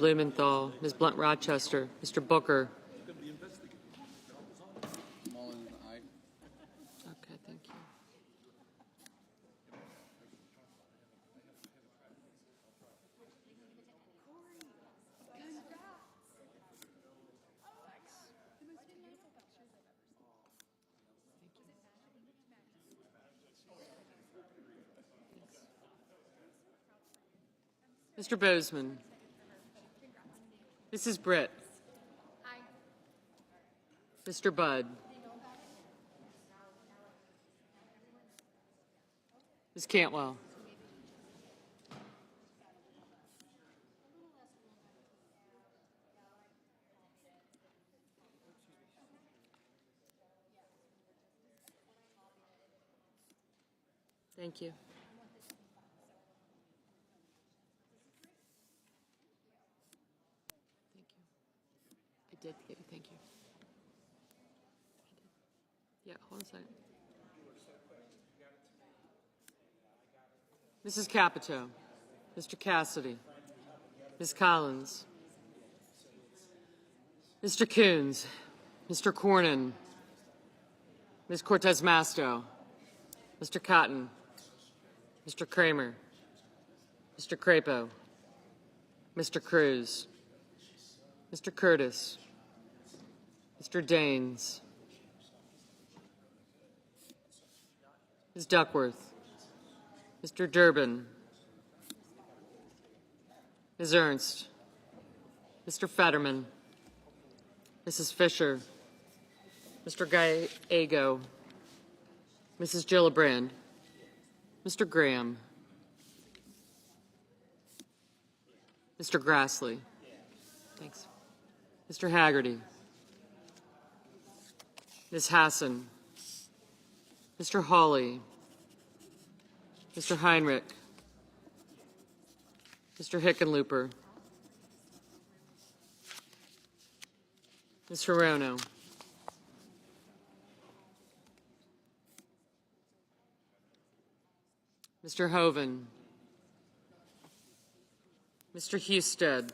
Blumenthal, Ms. Blunt-Rochester, Mr. Booker. Okay, thank you. Mr. Bozeman. Mrs. Britt. Mr. Budd. Ms. Cantwell. Thank you. I did get you. Thank you. Yeah, hold on a second. Mrs. Capito, Mr. Cassidy, Ms. Collins, Mr. Coons, Mr. Cornyn, Ms. Cortez Masto, Mr. Cotton, Mr. Kramer, Mr. Crapo, Mr. Cruz, Mr. Curtis, Mr. Daines, Ms. Duckworth, Mr. Durbin, Ms. Ernst, Mr. Fetterman, Mrs. Fisher, Mr. Gallego, Mrs. Gillibrand, Mr. Graham, Mr. Grassley. Thanks. Mr. Haggerty, Ms. Hassan, Mr. Hawley, Mr. Heinrich, Mr. Hickenlooper, Ms. Hirono, Mr. Hoven, Mr. Husted,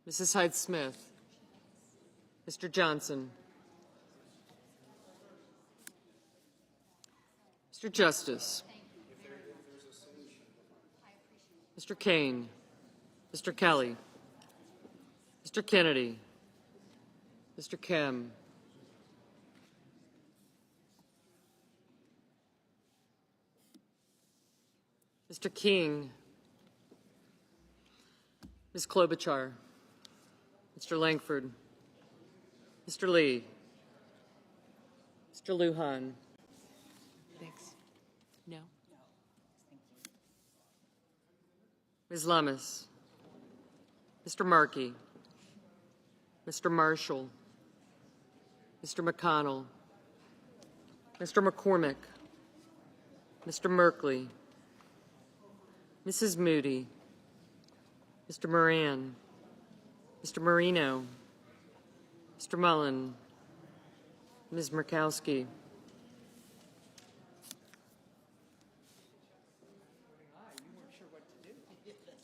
Mrs. Hyde-Smith, Mr. Johnson, Mr. Justice, Mr. Kane, Mr. Kelly, Mr. Kennedy, Mr. Kim, Mr. King, Ms. Klobuchar, Mr. Langford, Mr. Lee, Mr. Lujan. Thanks. No. Ms. Lummis, Mr. Markey, Mr. Marshall, Mr. McConnell, Mr. McCormick, Mr. Merkley, Mrs. Moody, Mr. Moran, Mr. Marino, Mr. Mullen, Ms. Murkowski,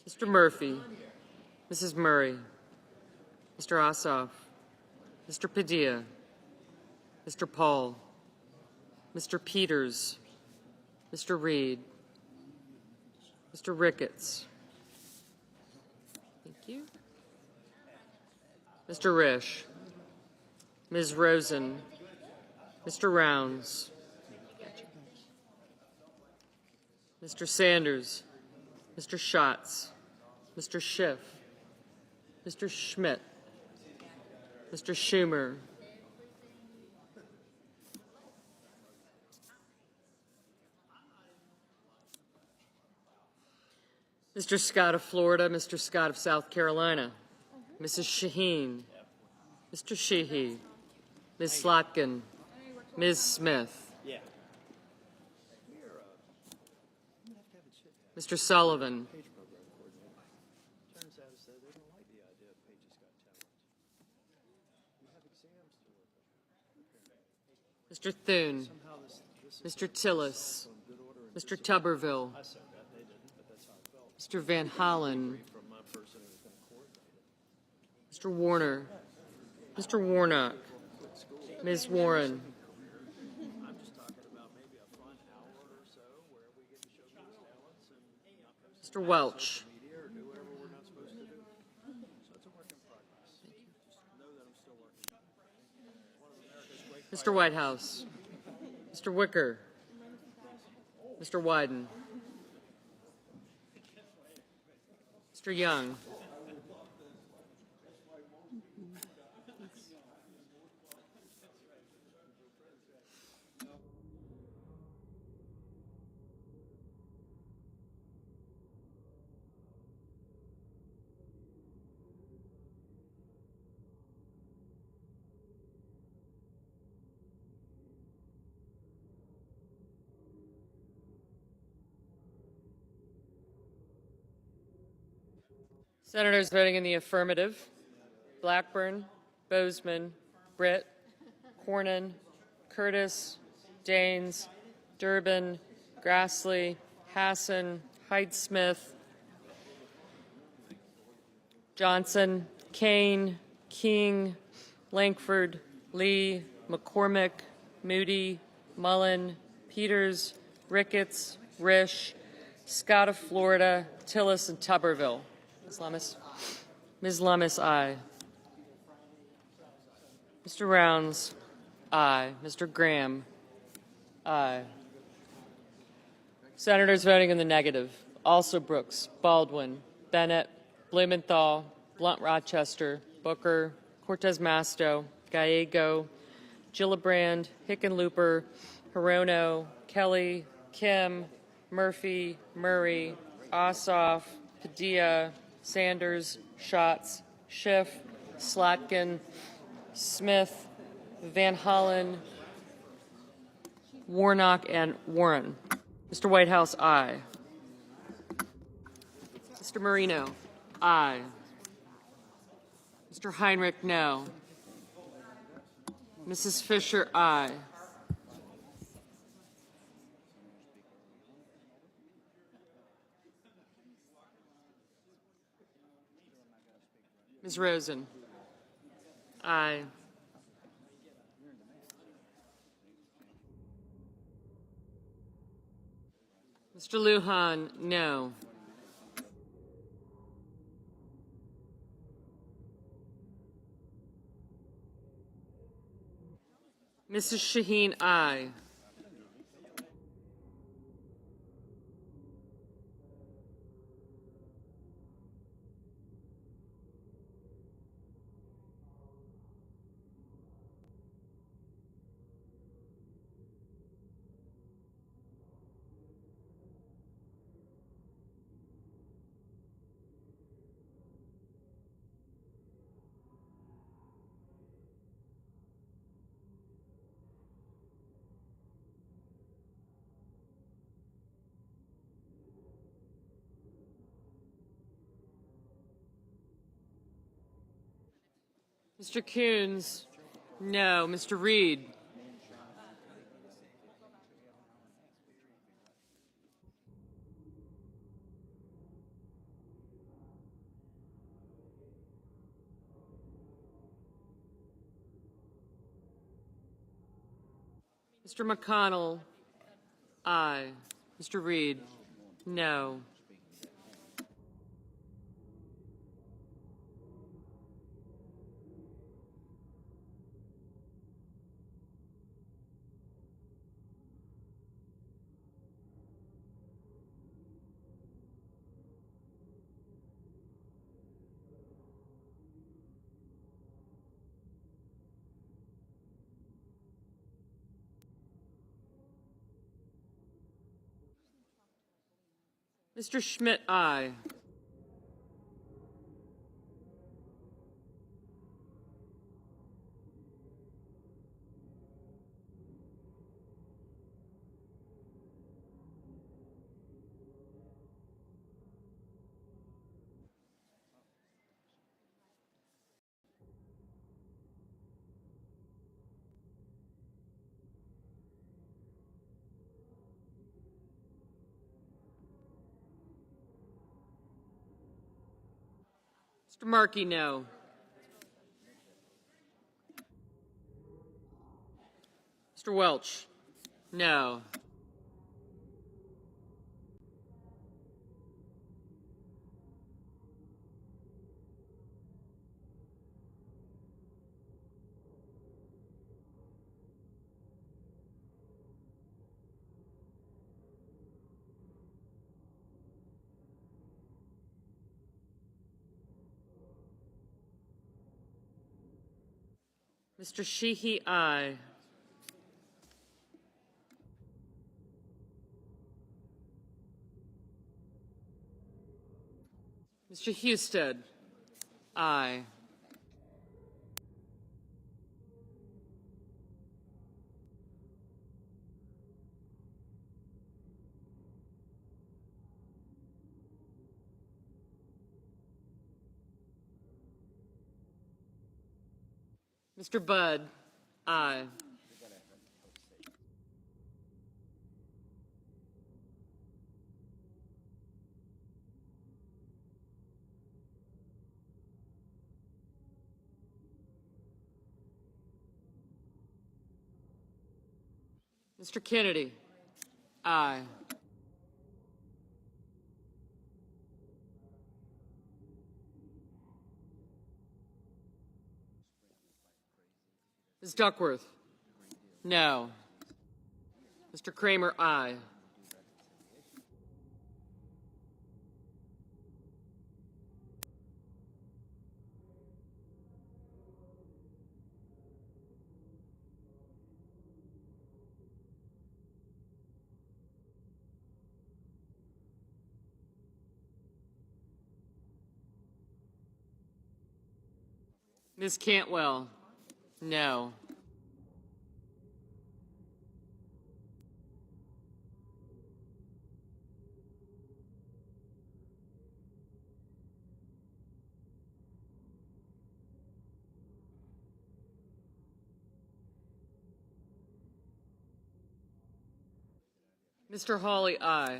Mr. Murphy, Mrs. Murray, Mr. Ossoff, Mr. Padilla, Mr. Paul, Mr. Peters, Mr. Reed, Mr. Ricketts. Thank you. Mr. Risch, Ms. Rosen, Mr. Rounds, Mr. Sanders, Mr. Schatz, Mr. Schiff, Mr. Schmidt, Mr. Schumer, Mr. Scott of Florida, Mr. Scott of South Carolina, Mrs. Shaheen, Mr. Sheehy, Ms. Slotkin, Ms. Smith, Mr. Sullivan, Mr. Thune, Mr. Tillis, Mr. Tuberville, Mr. Van Hollen, Mr. Warner, Mr. Warnock, Ms. Warren, Mr. Welch, Mr. Whitehouse, Mr. Wicker, Mr. Wyden, Mr. Young, Senators voting in the affirmative: Blackburn, Bozeman, Britt, Cornyn, Curtis, Daines, Durbin, Grassley, Hassan, Hyde-Smith, Johnson, Kane, King, Lankford, Lee, McCormick, Moody, Mullen, Peters, Ricketts, Risch, Scott of Florida, Tillis, and Tuberville. Ms. Lummis? Ms. Lummis, aye. Mr. Rounds, aye. Mr. Graham, aye. Senators voting in the negative: also Brooks, Baldwin, Bennett, Blumenthal, Blunt-Rochester, Booker, Cortez Masto, Gallego, Gillibrand, Hickenlooper, Hirono, Kelly, Kim, Murphy, Murray, Ossoff, Padilla, Sanders, Schatz, Schiff, Slotkin, Smith, Van Hollen, Warnock, and Warren. Mr. Whitehouse, aye. Mr. Marino, aye. Mr. Heinrich, no. Mrs. Fisher, aye. Ms. Rosen, aye. Mr. Lujan, no. Mrs. Shaheen, aye. Mr. Coons, no. Mr. Reed, Mr. McConnell, aye. Mr. Reed, no. Mr. Schmidt, aye. Mr. Markey, no. Mr. Welch, no. Mr. Sheehy, aye. Mr. Husted, aye. Mr. Budd, aye. Mr. Kennedy, aye. Ms. Duckworth, no. Mr. Kramer, aye. Ms. Cantwell, no. Mr. Hawley, aye.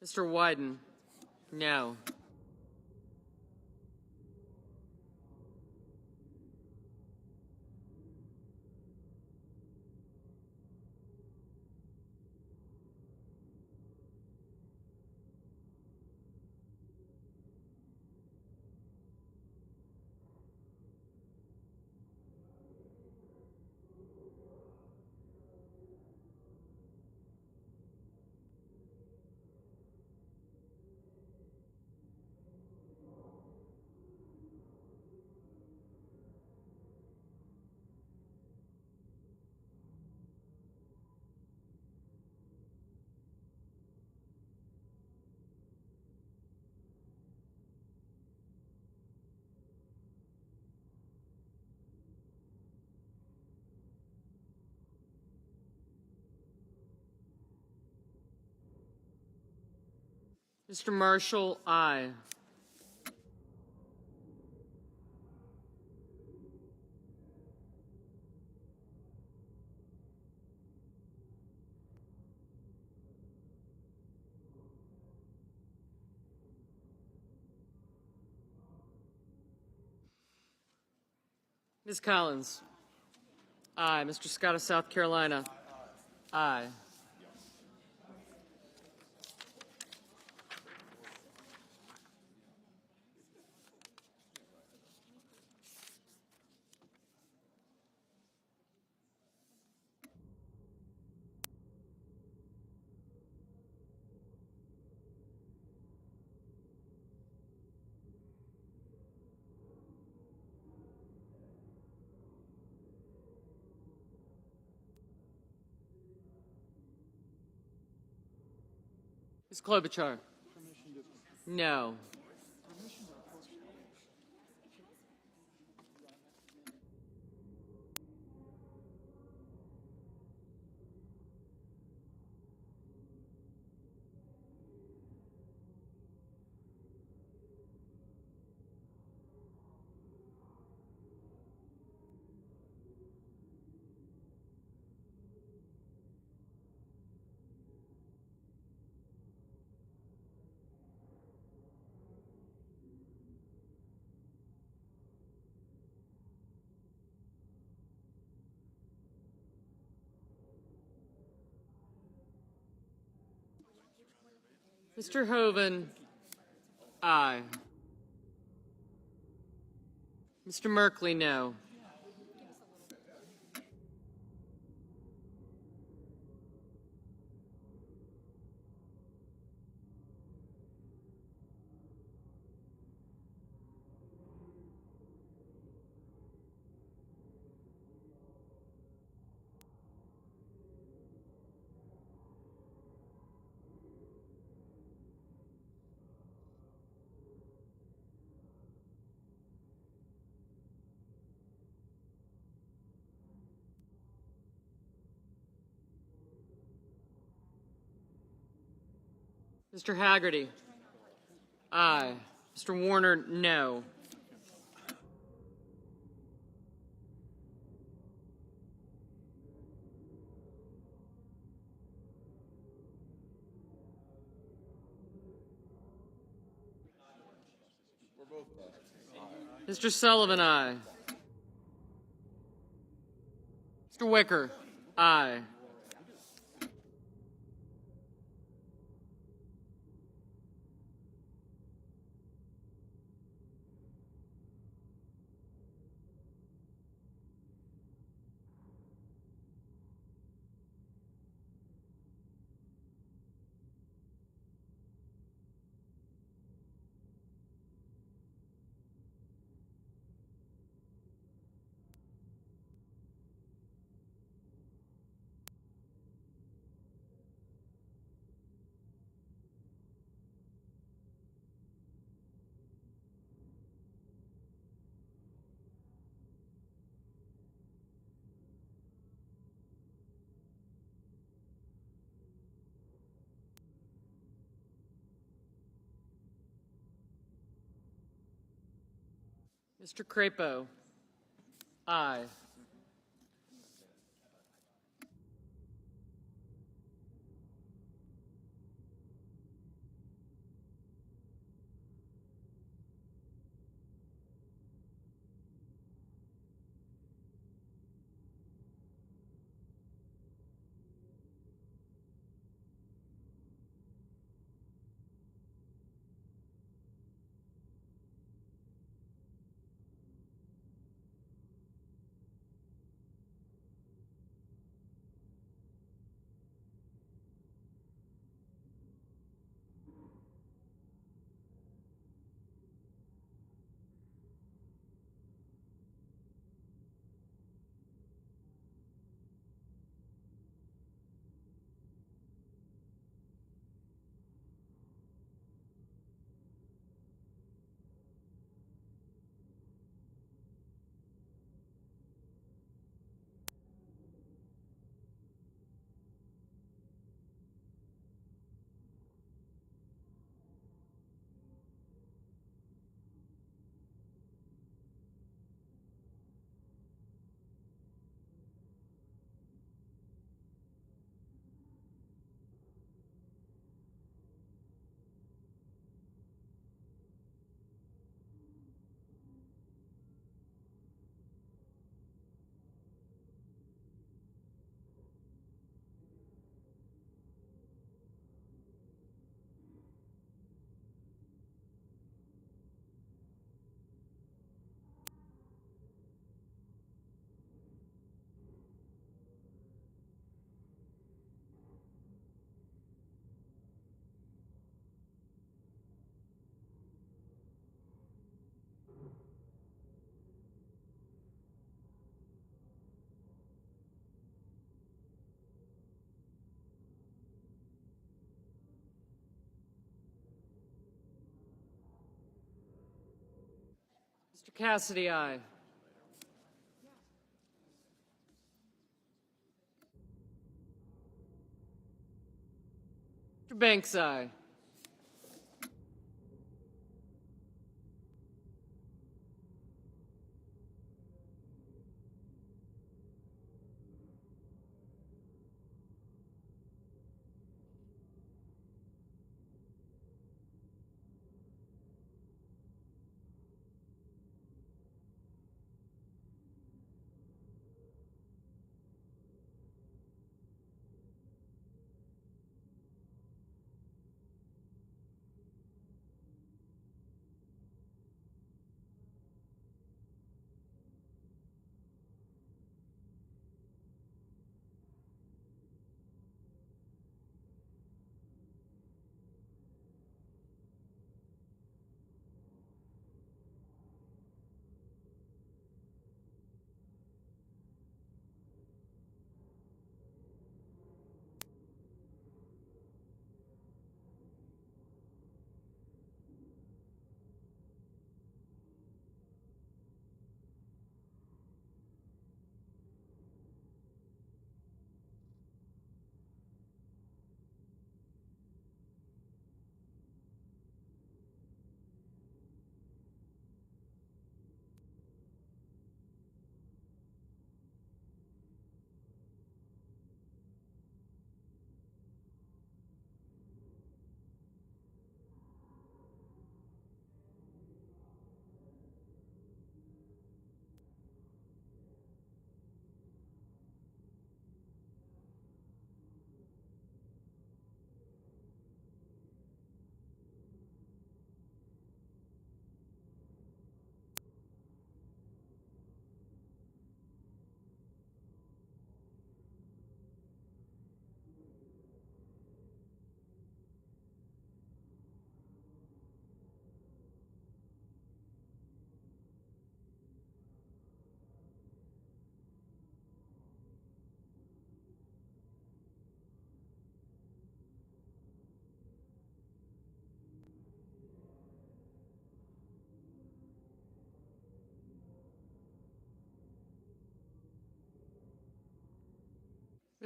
Mr. Wyden, no. Mr. Marshall, aye. Ms. Collins, aye. Mr. Scott of South Carolina, aye. Ms. Klobuchar? No. Mr. Hoeven? Aye. Mr. Merkley, no. Mr. Haggerty? Aye. Mr. Warner, no. Mr. Sullivan, aye. Mr. Wicker? Aye. Mr. Crapo? Aye. Mr. Cassidy, aye. Mr. Banks, aye.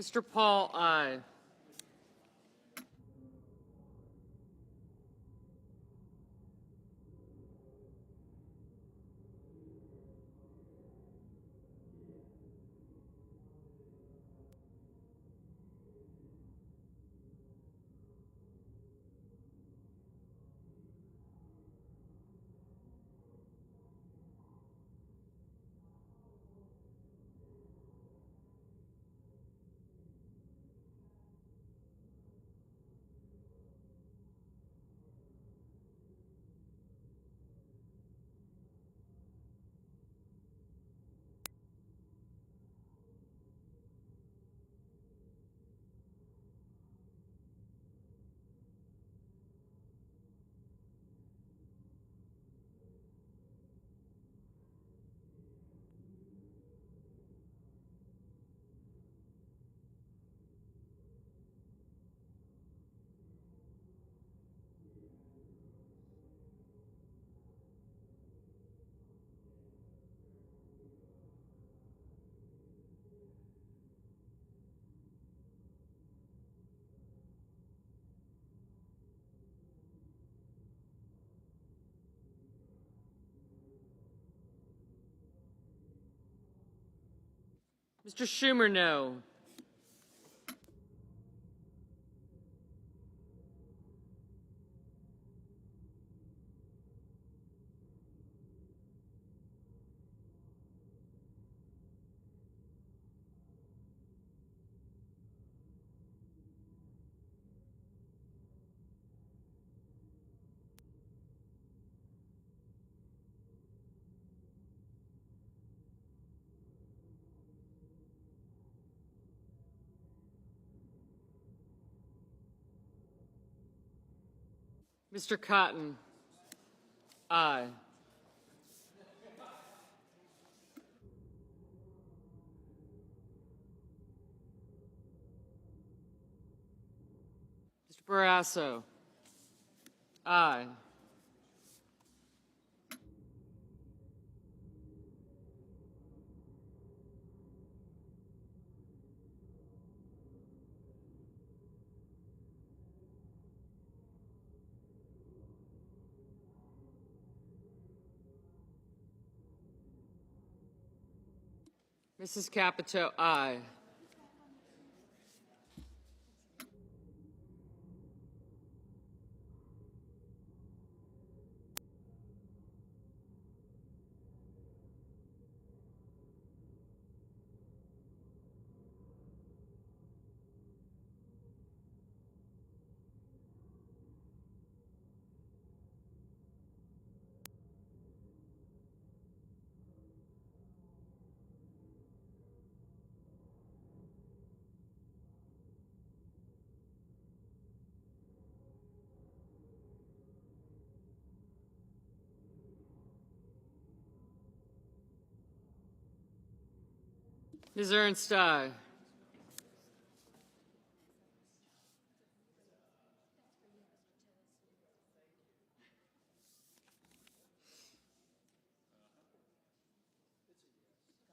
Mr. Paul, aye. Mr. Schumer, no. Mr. Cotton, aye. Mr. Barrasso, aye. Mrs. Capito, aye. Ms. Ernst, aye.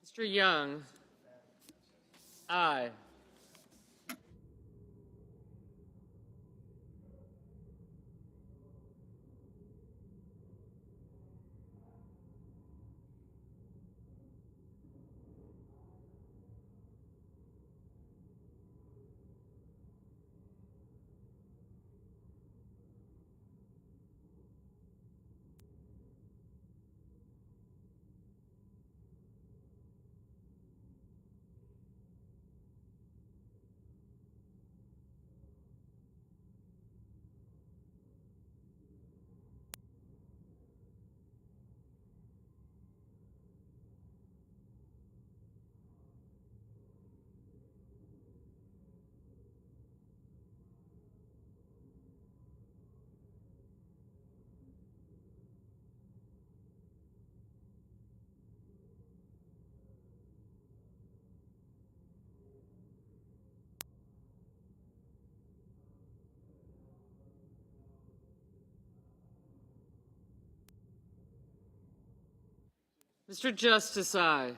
Mr. Young, aye. Mr. Justice, aye.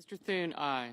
Mr. Thune, aye.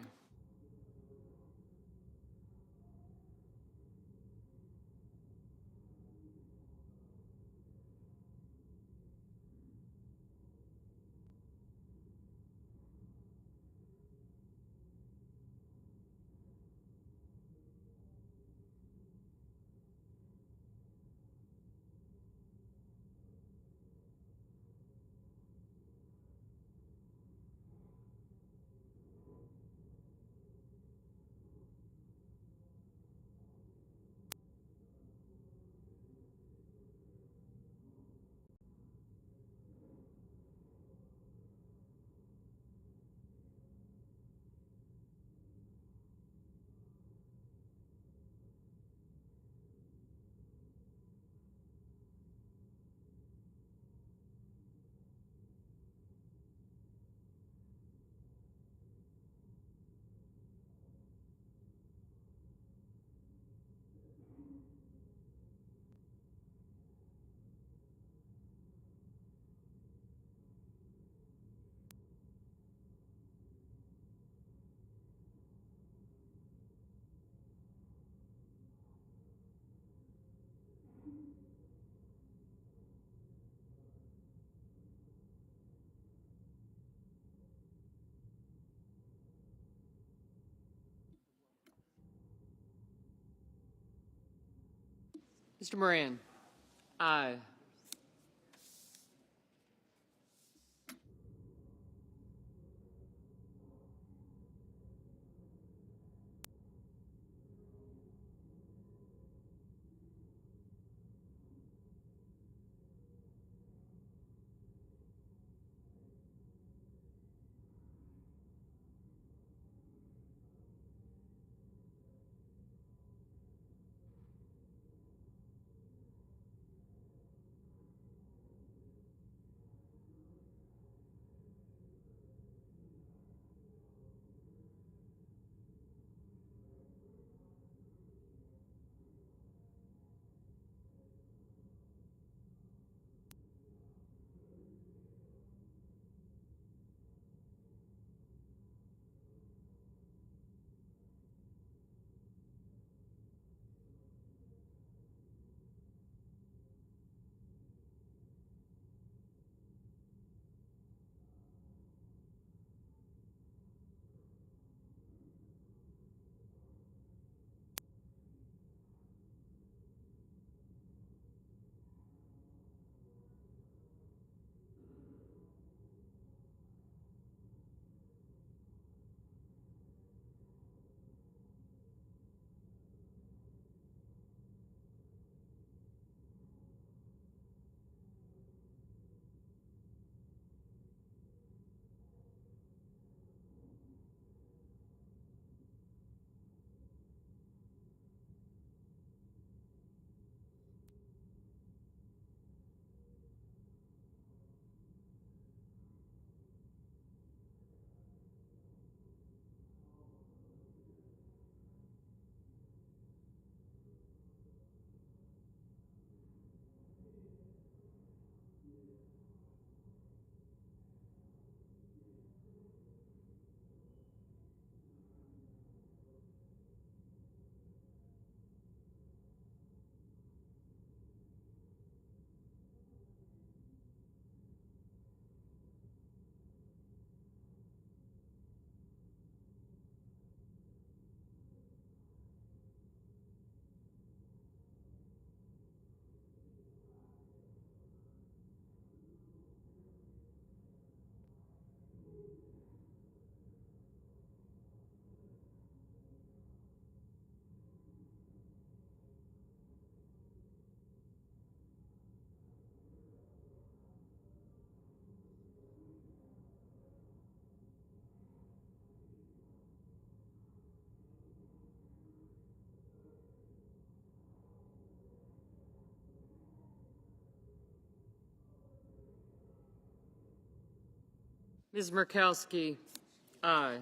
Mr. Moran, aye. Ms. Murkowski, aye.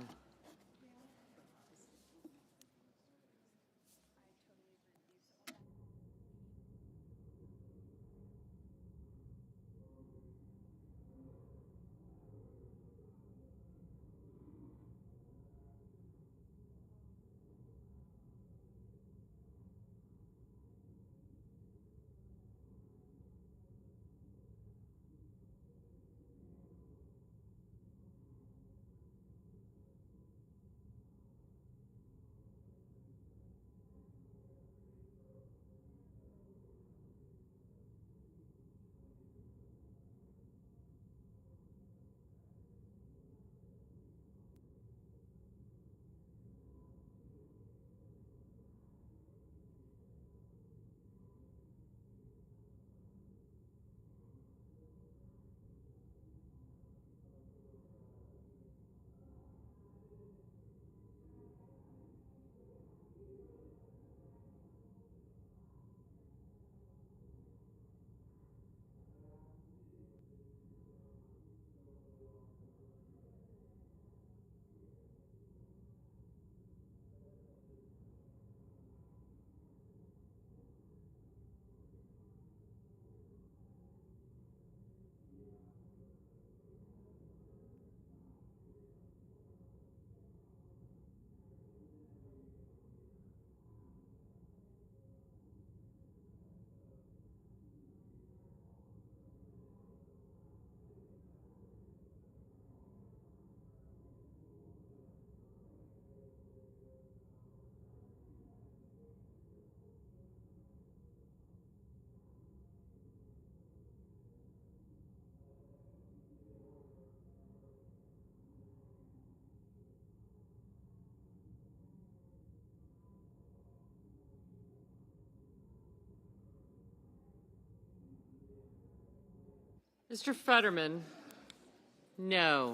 Mr. Fetterman, no.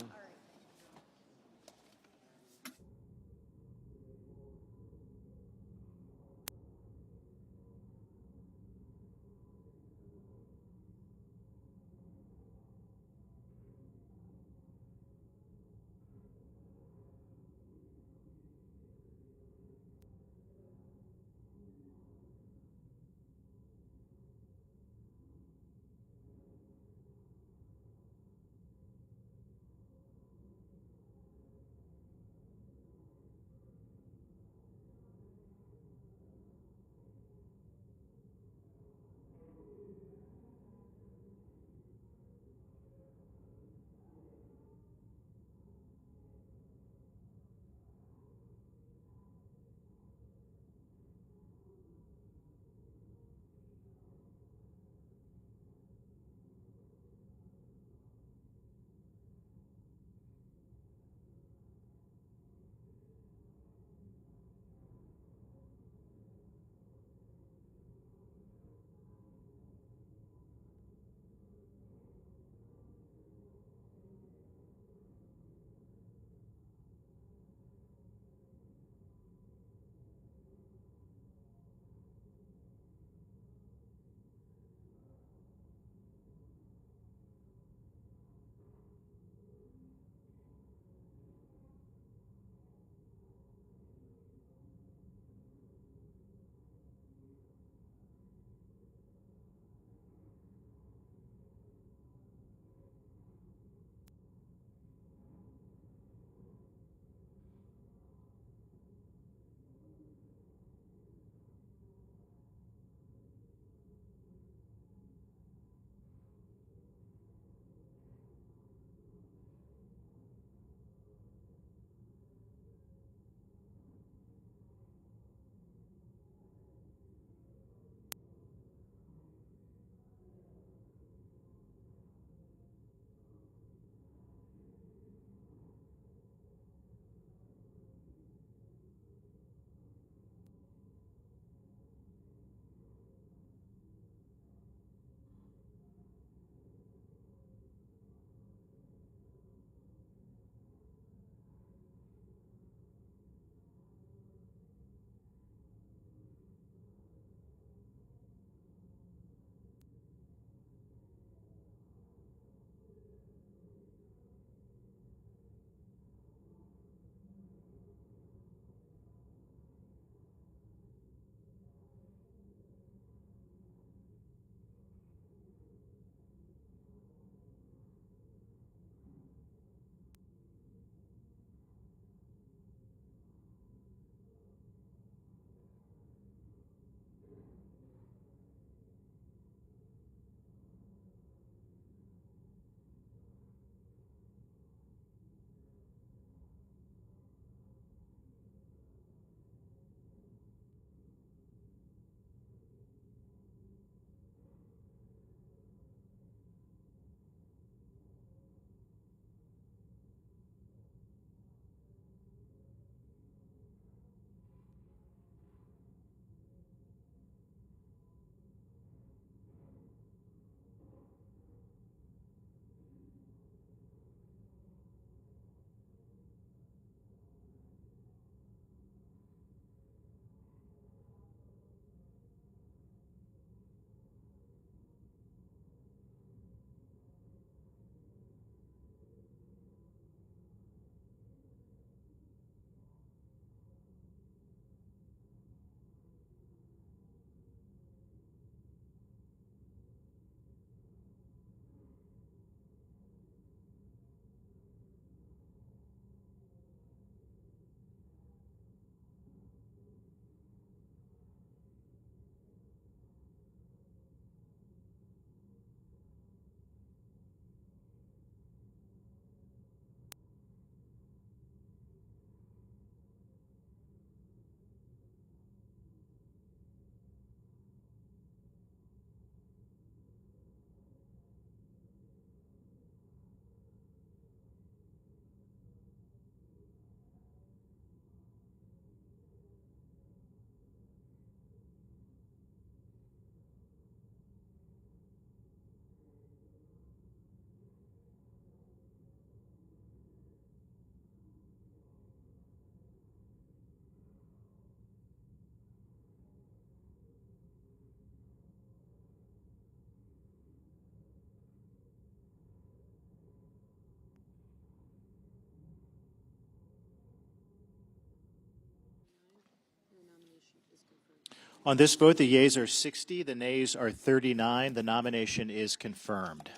On this vote, the yeas are 60, the nays are 39. The nomination is confirmed.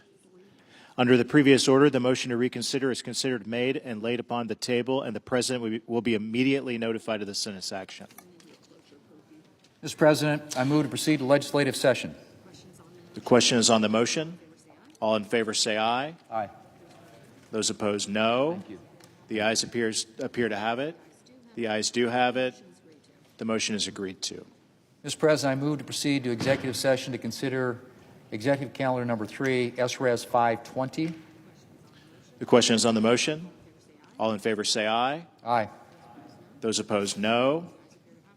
Under the previous order, the motion to reconsider is considered made and laid upon the table, and the President will be immediately notified of the Senate's action. Mr. President, I move to proceed to legislative session. The question is on the motion. All in favor say aye. Aye. Those opposed, no. Thank you. The ayes appear to have it. The ayes do have it. The motion is agreed to. Mr. President, I move to proceed to executive session to consider executive calendar number 3, SRES 520. The question is on the motion. All in favor say aye. Aye. Those opposed, no.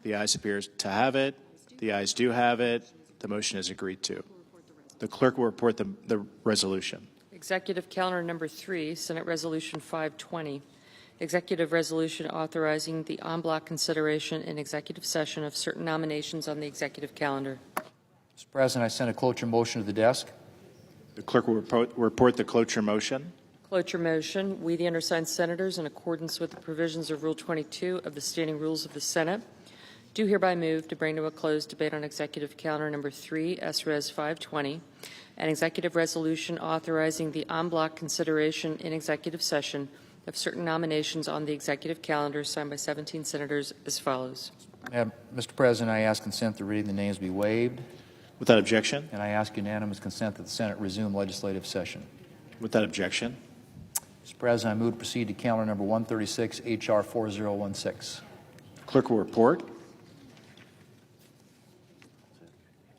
The ayes appear to have it. The ayes do have it. The motion is agreed to. The clerk will report the resolution. Executive calendar number 3, Senate Resolution 520. Executive resolution authorizing the en bloc consideration in executive session of certain nominations on the executive calendar. Mr. President, I send a cloture motion to the desk. The clerk will report the cloture motion. Cloture motion. We, the undersigned senators, in accordance with the provisions of Rule 22 of the Standing Rules of the Senate, do hereby move to bring to a close debate on executive calendar number 3, SRES 520, an executive resolution authorizing the en bloc consideration in executive session of certain nominations on the executive calendar signed by 17 senators as follows. Mr. President, I ask consent that reading the names be waived, Without objection. and I ask unanimous consent that the Senate resume legislative session. Without objection. Mr. President, I move to proceed to calendar number 136, H.R. 4016. Clerk will report.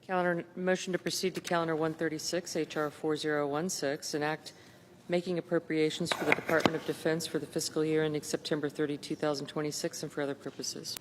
Calendar motion to proceed to calendar 136, H.R. 4016, an act making appropriations for the Department of Defense for the fiscal year ending September 30, 2026, and for other purposes.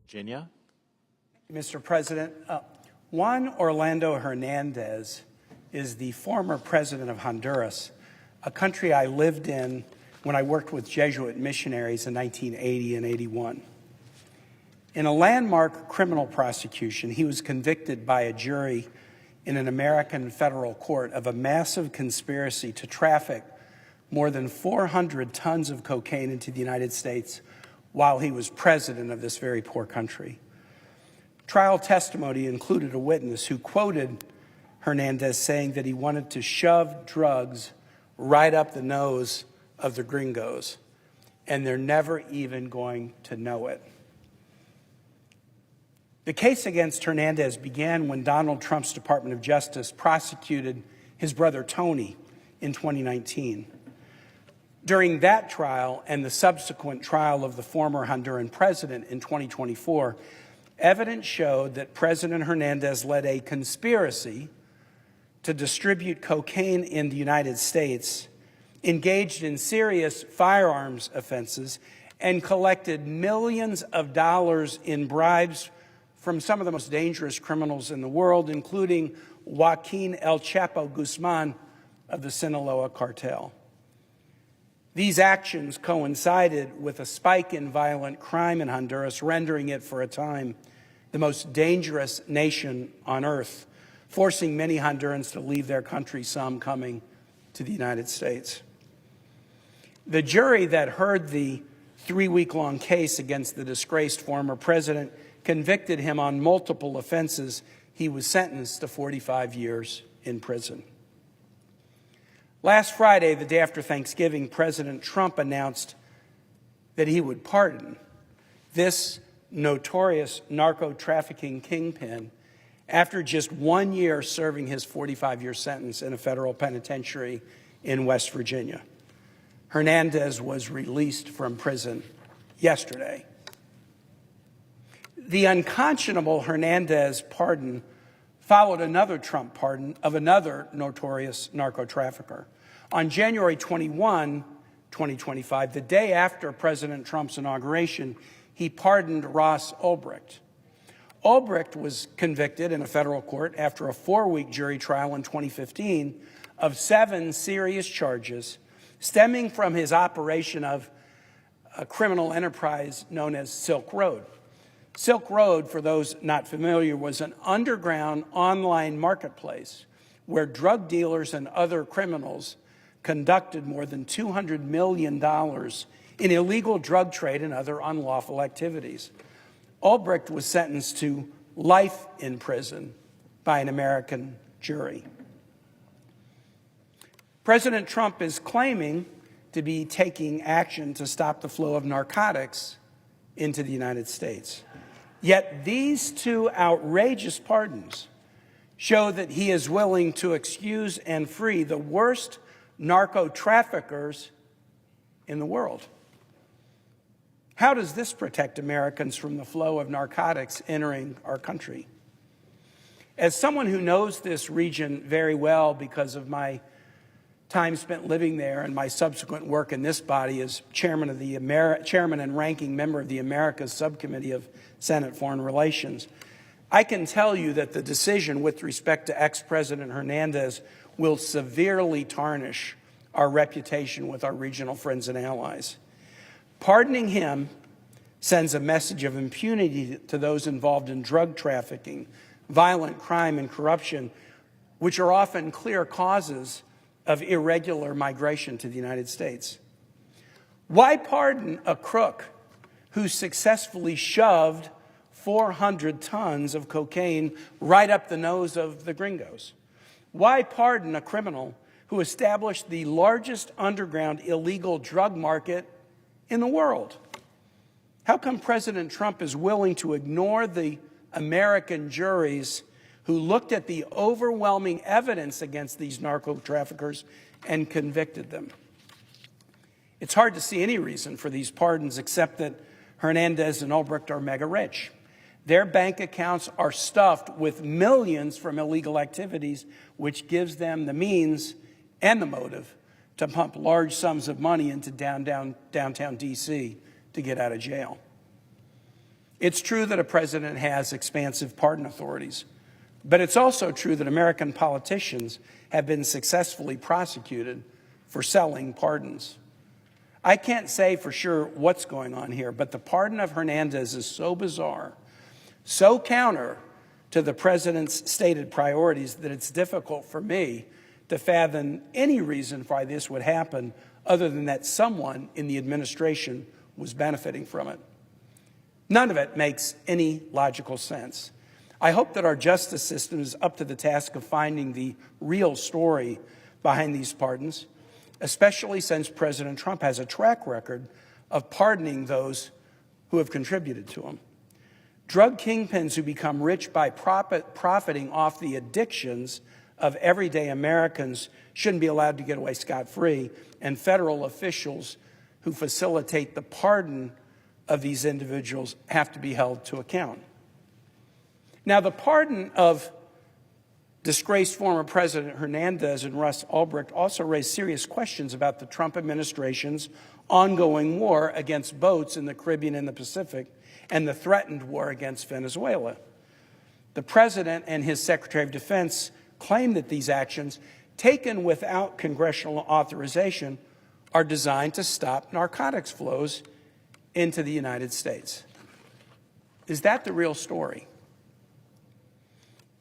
Virginia. Mr. President, Juan Orlando Hernandez is the former president of Honduras, a country I lived in when I worked with Jesuit missionaries in 1980 and 81. In a landmark criminal prosecution, he was convicted by a jury in an American federal court of a massive conspiracy to traffic more than 400 tons of cocaine into the United States while he was president of this very poor country. Trial testimony included a witness who quoted Hernandez saying that he wanted to shove drugs right up the nose of the gringos, and they're never even going to know it. The case against Hernandez began when Donald Trump's Department of Justice prosecuted his brother Tony in 2019. During that trial and the subsequent trial of the former Honduran president in 2024, evidence showed that President Hernandez led a conspiracy to distribute cocaine in the United States, engaged in serious firearms offenses, and collected millions of dollars in bribes from some of the most dangerous criminals in the world, including Joaquin El Chapo Guzman of the Sinaloa cartel. These actions coincided with a spike in violent crime in Honduras, rendering it for a time the most dangerous nation on earth, forcing many Hondurans to leave their country, some coming to the United States. The jury that heard the 3-week-long case against the disgraced former president convicted him on multiple offenses. He was sentenced to 45 years in prison. Last Friday, the day after Thanksgiving, President Trump announced that he would pardon this notorious narco-trafficking kingpin after just 1 year serving his 45-year sentence in a federal penitentiary in West Virginia. Hernandez was released from prison yesterday. The unconscionable Hernandez pardon followed another Trump pardon of another notorious narco-trafficker. On January 21, 2025, the day after President Trump's inauguration, he pardoned Ross Ulbricht. Ulbricht was convicted in a federal court after a 4-week jury trial in 2015 of 7 serious charges stemming from his operation of a criminal enterprise known as Silk Road. Silk Road, for those not familiar, was an underground online marketplace where drug dealers and other criminals conducted more than $200 million in illegal drug trade and other unlawful activities. Ulbricht was sentenced to life in prison by an American jury. President Trump is claiming to be taking action to stop the flow of narcotics into the United States. Yet these 2 outrageous pardons show that he is willing to excuse and free the worst narco-traffickers in the world. How does this protect Americans from the flow of narcotics entering our country? As someone who knows this region very well because of my time spent living there and my subsequent work in this body as chairman and ranking member of the Americas Subcommittee of Senate Foreign Relations, I can tell you that the decision with respect to ex-President Hernandez will severely tarnish our reputation with our regional friends and allies. Pardoning him sends a message of impunity to those involved in drug trafficking, violent crime, and corruption, which are often clear causes of irregular migration to the United States. Why pardon a crook who successfully shoved 400 tons of cocaine right up the nose of the gringos? Why pardon a criminal who established the largest underground illegal drug market in the world? How come President Trump is willing to ignore the American juries who looked at the overwhelming evidence against these narco-traffickers and convicted them? It's hard to see any reason for these pardons except that Hernandez and Ulbricht are mega rich. Their bank accounts are stuffed with millions from illegal activities, which gives them the means and the motive to pump large sums of money into downtown D.C. to get out of jail. It's true that a president has expansive pardon authorities, but it's also true that American politicians have been successfully prosecuted for selling pardons. I can't say for sure what's going on here, but the pardon of Hernandez is so bizarre, so counter to the president's stated priorities, that it's difficult for me to fathom any reason why this would happen other than that someone in the administration was benefiting from it. None of it makes any logical sense. I hope that our justice system is up to the task of finding the real story behind these pardons, especially since President Trump has a track record of pardoning those who have contributed to him. Drug kingpins who become rich by profiting off the addictions of everyday Americans shouldn't be allowed to get away scot-free, and federal officials who facilitate the pardon of these individuals have to be held to account. Now, the pardon of disgraced former President Hernandez and Russ Ulbricht also raised serious questions about the Trump administration's ongoing war against boats in the Caribbean and the Pacific and the threatened war against Venezuela. The president and his Secretary of Defense claim that these actions, taken without congressional authorization, are designed to stop narcotics flows into the United States. Is that the real story?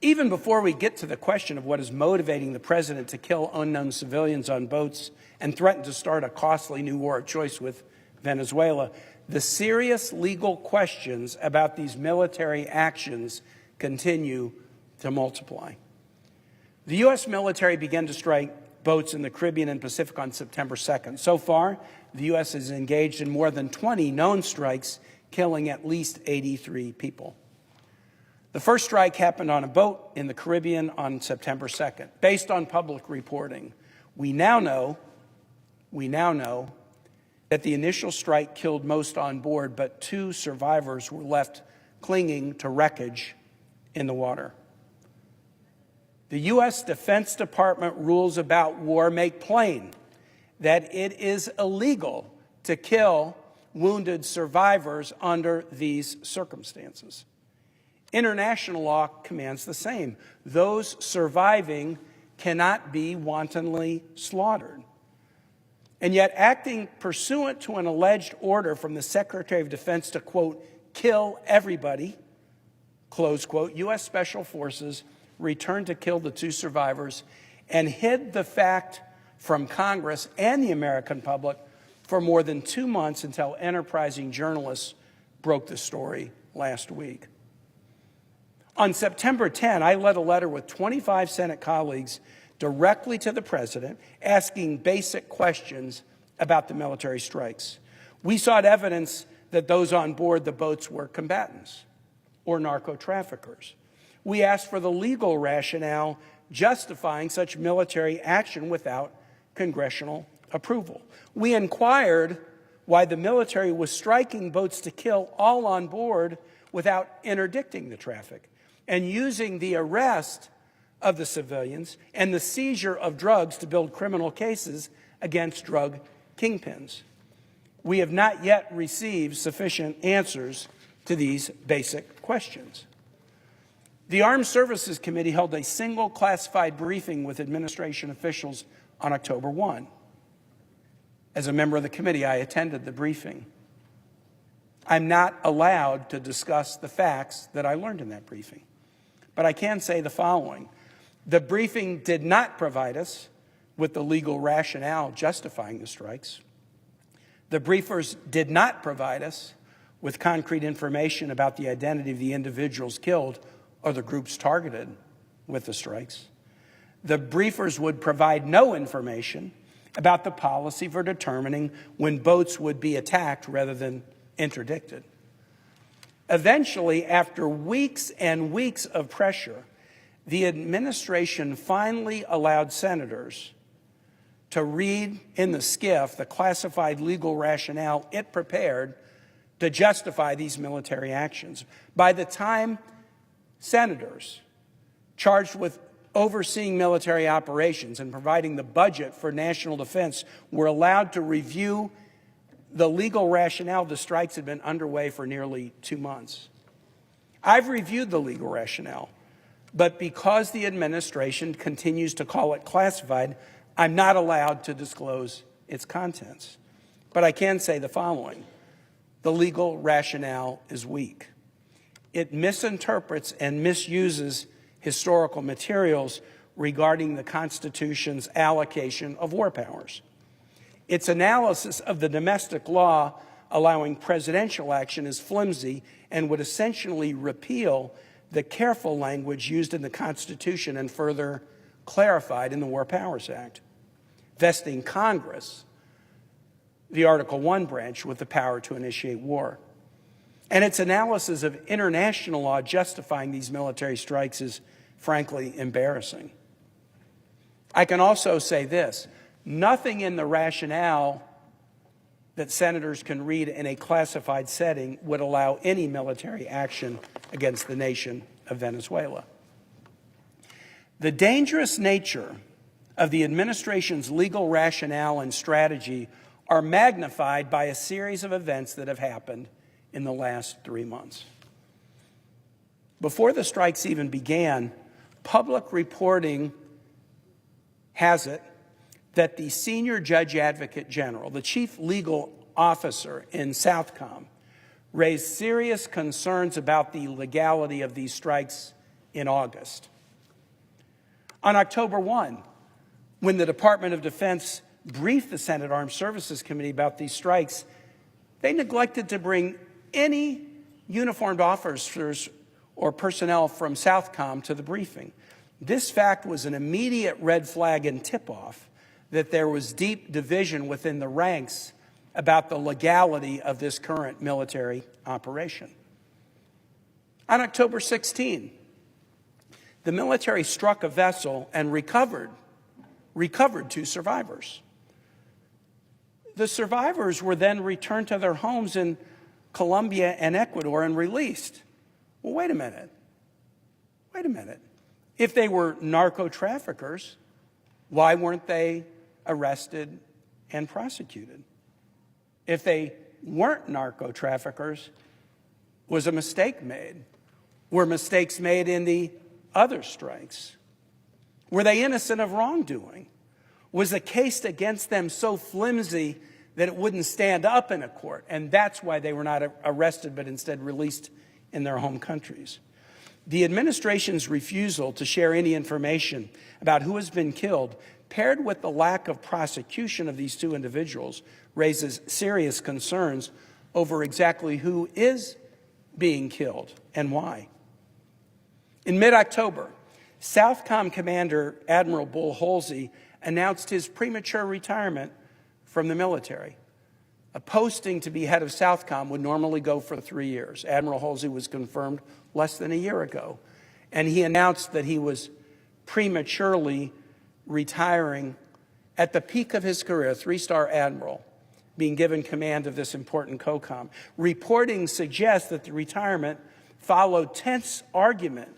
Even before we get to the question of what is motivating the president to kill unknown civilians on boats and threaten to start a costly new war of choice with Venezuela, the serious legal questions about these military actions continue to multiply. The U.S. military began to strike boats in the Caribbean and Pacific on September 2nd. So far, the U.S. is engaged in more than 20 known strikes, killing at least 83 people. The first strike happened on a boat in the Caribbean on September 2nd. Based on public reporting, we now know that the initial strike killed most on board, but 2 survivors were left clinging to wreckage in the water. The U.S. Defense Department rules about war make plain that it is illegal to kill wounded survivors under these circumstances. International law commands the same. Those surviving cannot be wantonly slaughtered. And yet, acting pursuant to an alleged order from the Secretary of Defense to, quote, kill everybody, close quote, U.S. Special Forces returned to kill the 2 survivors and hid the fact from Congress and the American public for more than 2 months until enterprising journalists broke the story last week. On September 10, I led a letter with 25 Senate colleagues directly to the president, asking basic questions about the military strikes. We sought evidence that those on board the boats were combatants or narco-traffickers. We asked for the legal rationale justifying such military action without congressional approval. We inquired why the military was striking boats to kill all on board without interdicting the traffic and using the arrest of the civilians and the seizure of drugs to build criminal cases against drug kingpins. We have not yet received sufficient answers to these basic questions. The Armed Services Committee held a single classified briefing with administration officials on October 1. As a member of the committee, I attended the briefing. I'm not allowed to discuss the facts that I learned in that briefing, but I can say the following. The briefing did not provide us with the legal rationale justifying the strikes. The briefers did not provide us with concrete information about the identity of the individuals killed or the groups targeted with the strikes. The briefers would provide no information about the policy for determining when boats would be attacked rather than interdicted. Eventually, after weeks and weeks of pressure, the administration finally allowed senators to read in the skiff the classified legal rationale it prepared to justify these military actions. By the time senators charged with overseeing military operations and providing the budget for national defense were allowed to review the legal rationale, the strikes had been underway for nearly 2 months. I've reviewed the legal rationale, but because the administration continues to call it classified, I'm not allowed to disclose its contents. But I can say the following. The legal rationale is weak. It misinterprets and misuses historical materials regarding the Constitution's allocation of war powers. Its analysis of the domestic law allowing presidential action is flimsy and would essentially repeal the careful language used in the Constitution and further clarified in the War Powers Act, vesting Congress, the Article I branch, with the power to initiate war. And its analysis of international law justifying these military strikes is frankly embarrassing. I can also say this: nothing in the rationale that senators can read in a classified setting would allow any military action against the nation of Venezuela. The dangerous nature of the administration's legal rationale and strategy are magnified by a series of events that have happened in the last 3 months. Before the strikes even began, public reporting has it that the senior judge advocate general, the chief legal officer in Southcom, raised serious concerns about the legality of these strikes in August. On October 1, when the Department of Defense briefed the Senate Armed Services Committee about these strikes, they neglected to bring any uniformed officers or personnel from Southcom to the briefing. This fact was an immediate red flag and tip-off that there was deep division within the ranks about the legality of this current military operation. On October 16, the military struck a vessel and recovered 2 survivors. The survivors were then returned to their homes in Colombia and Ecuador and released. Well, wait a minute. If they were narco-traffickers, why weren't they arrested and prosecuted? If they weren't narco-traffickers, was a mistake made? Were mistakes made in the other strikes? Were they innocent of wrongdoing? Was the case against them so flimsy that it wouldn't stand up in a court, and that's why they were not arrested but instead released in their home countries? The administration's refusal to share any information about who has been killed, paired with the lack of prosecution of these 2 individuals, raises serious concerns over exactly who is being killed and why. In mid-October, Southcom Commander Admiral Bull Halsey announced his premature retirement from the military. A posting to be head of Southcom would normally go for 3 years. Admiral Halsey was confirmed less than a year ago, and he announced that he was prematurely retiring at the peak of his career, 3-star admiral, being given command of this important COCOM. Reporting suggests that the retirement followed tense argument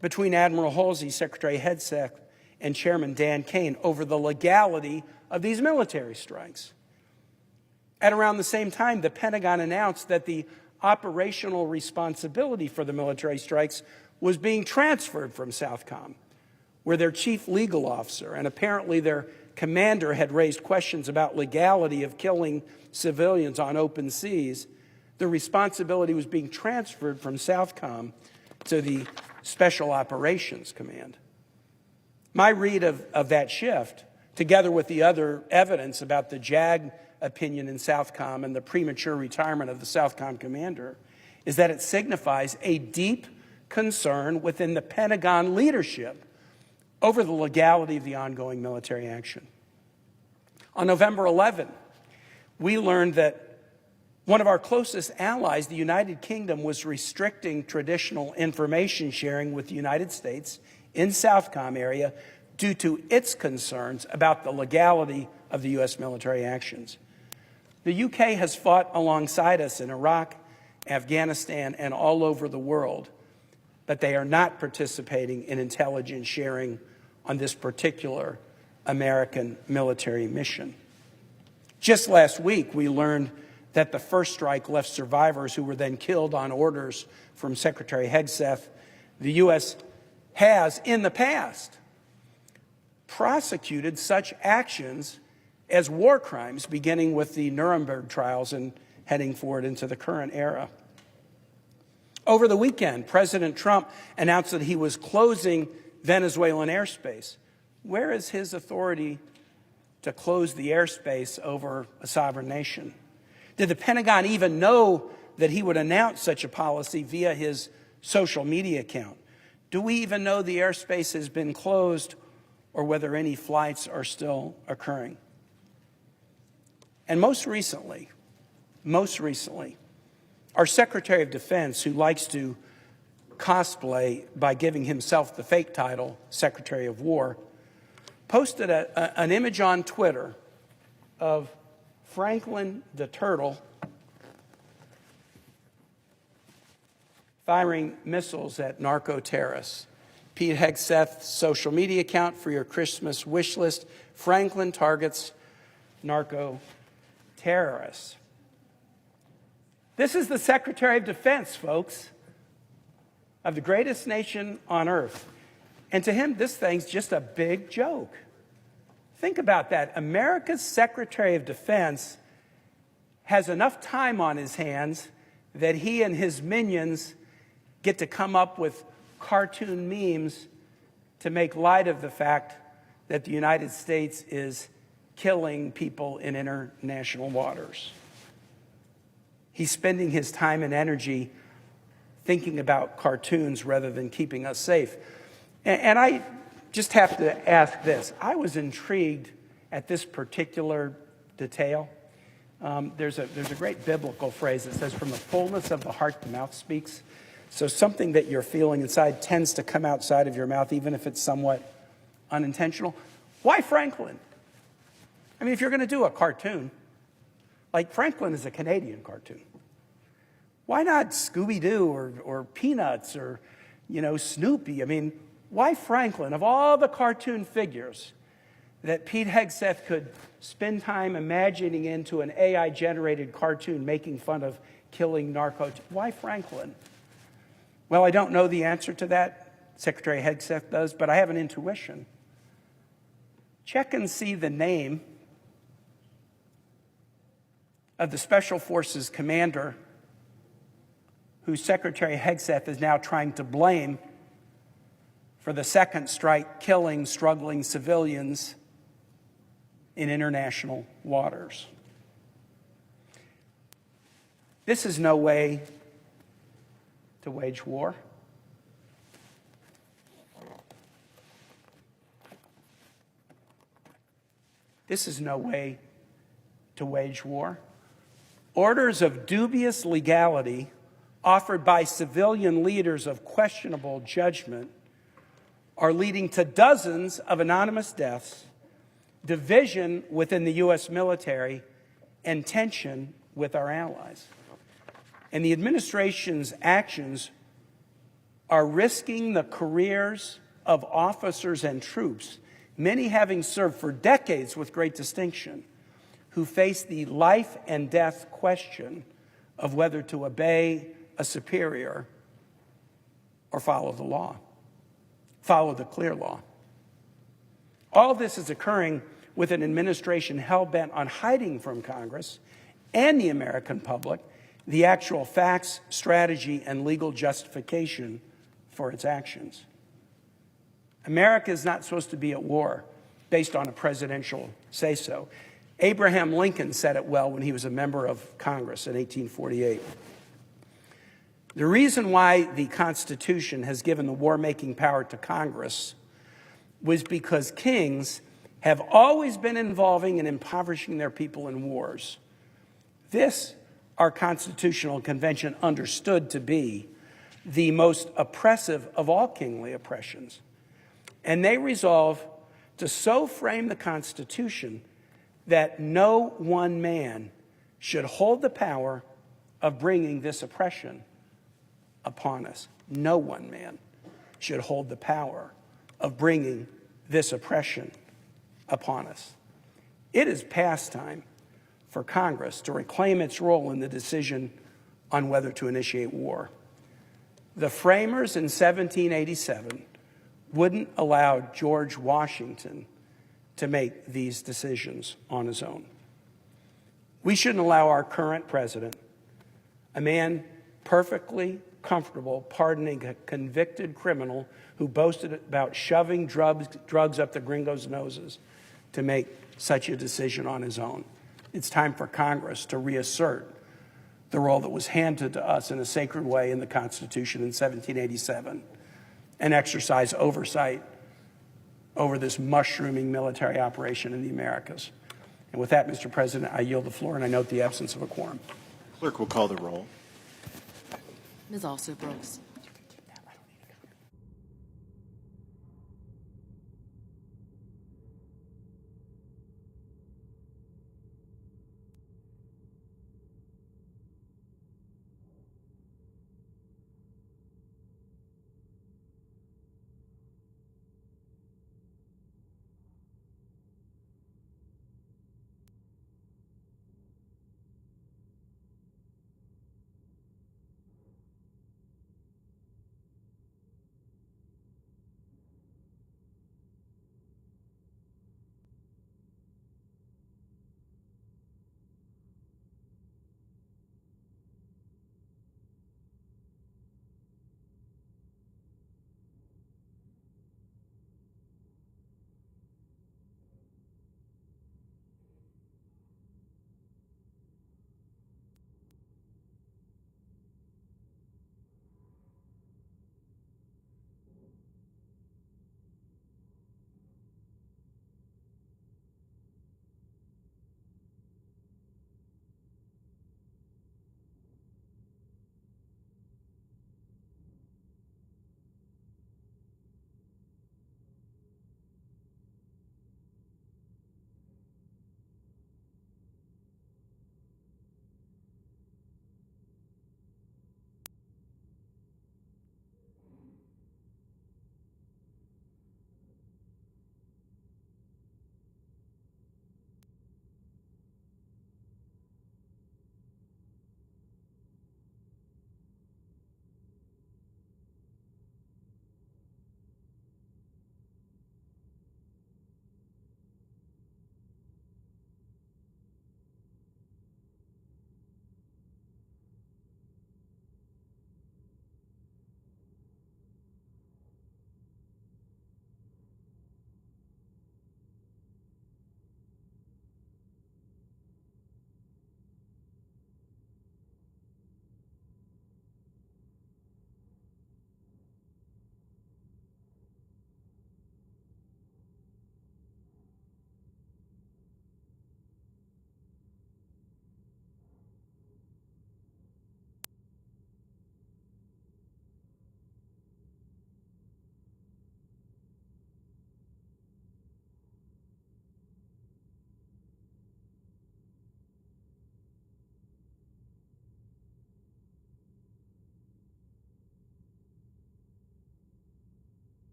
between Admiral Halsey, Secretary Hegseth, and Chairman Dan Kane over the legality of these military strikes. At around the same time, the Pentagon announced that the operational responsibility for the military strikes was being transferred from Southcom, where their chief legal officer and apparently their commander had raised questions about legality of killing civilians on open seas. The responsibility was being transferred from Southcom to the Special Operations Command. My read of that shift, together with the other evidence about the JAG opinion in Southcom and the premature retirement of the Southcom commander, is that it signifies a deep concern within the Pentagon leadership over the legality of the ongoing military action. On November 11, we learned that one of our closest allies, the United Kingdom, was restricting traditional information sharing with the United States in Southcom area due to its concerns about the legality of the U.S. military actions. The UK has fought alongside us in Iraq, Afghanistan, and all over the world, but they are not participating in intelligence sharing on this particular American military mission. Just last week, we learned that the first strike left survivors who were then killed on orders from Secretary Hegseth, the U.S. has, in the past, prosecuted such actions as war crimes, beginning with the Nuremberg trials and heading forward into the current era. Over the weekend, President Trump announced that he was closing Venezuelan airspace. Where is his authority to close the airspace over a sovereign nation? Did the Pentagon even know that he would announce such a policy via his social media account? Do we even know the airspace has been closed or whether any flights are still occurring? And most recently, our Secretary of Defense, who likes to cosplay by giving himself the fake title, Secretary of War, posted an image on Twitter of Franklin the Turtle firing missiles at narco-terrorists. Pete Hegseth's social media account for your Christmas wish list: Franklin targets narco-terrorists. This is the Secretary of Defense, folks, of the greatest nation on earth. And to him, this thing's just a big joke. Think about that. America's Secretary of Defense has enough time on his hands that he and his minions get to come up with cartoon memes to make light of the fact that the United States is killing people in international waters. He's spending his time and energy thinking about cartoons rather than keeping us safe. And I just have to ask this. I was intrigued at this particular detail. There's a great biblical phrase that says, from the fullness of the heart, the mouth speaks. So something that you're feeling inside tends to come outside of your mouth, even if it's somewhat unintentional. Why Franklin? I mean, if you're going to do a cartoon, like Franklin is a Canadian cartoon. Why not Scooby-Doo or Peanuts or, Snoopy? I mean, why Franklin? Of all the cartoon figures that Pete Hegseth could spend time imagining into an AI-generated cartoon making fun of killing narcos, why Franklin? Well, I don't know the answer to that. Secretary Hegseth does, but I have an intuition. Check and see the name of the Special Forces commander who Secretary Hegseth is now trying to blame for the second strike killing struggling civilians in international waters. This is no way to wage war. This is no way to wage war. Orders of dubious legality offered by civilian leaders of questionable judgment are leading to dozens of anonymous deaths, division within the U.S. military, and tension with our allies. And the administration's actions are risking the careers of officers and troops, many having served for decades with great distinction, who face the life and death question of whether to obey a superior or follow the law, follow the clear law. All this is occurring with an administration hell-bent on hiding from Congress and the American public the actual facts, strategy, and legal justification for its actions. America is not supposed to be at war based on a presidential say-so. Abraham Lincoln said it well when he was a member of Congress in 1848. The reason why the Constitution has given the war-making power to Congress was because kings have always been involving and impoverishing their people in wars. This, our Constitutional Convention understood to be the most oppressive of all kingly oppressions. And they resolve to so frame the Constitution that no one man should hold the power of bringing this oppression upon us. No one man should hold the power of bringing this oppression upon us. It is past time for Congress to reclaim its role in the decision on whether to initiate war. The framers in 1787 wouldn't allow George Washington to make these decisions on his own. We shouldn't allow our current president, a man perfectly comfortable pardoning a convicted criminal who boasted about shoving drugs up the gringos' noses, to make such a decision on his own. It's time for Congress to reassert the role that was handed to us in a sacred way in the Constitution in 1787 and exercise oversight over this mushrooming military operation in the Americas. And with that, Mr. President, I yield the floor, and I note the absence of a quorum. Clerk will call the roll. Ms. Alsop-Brooks.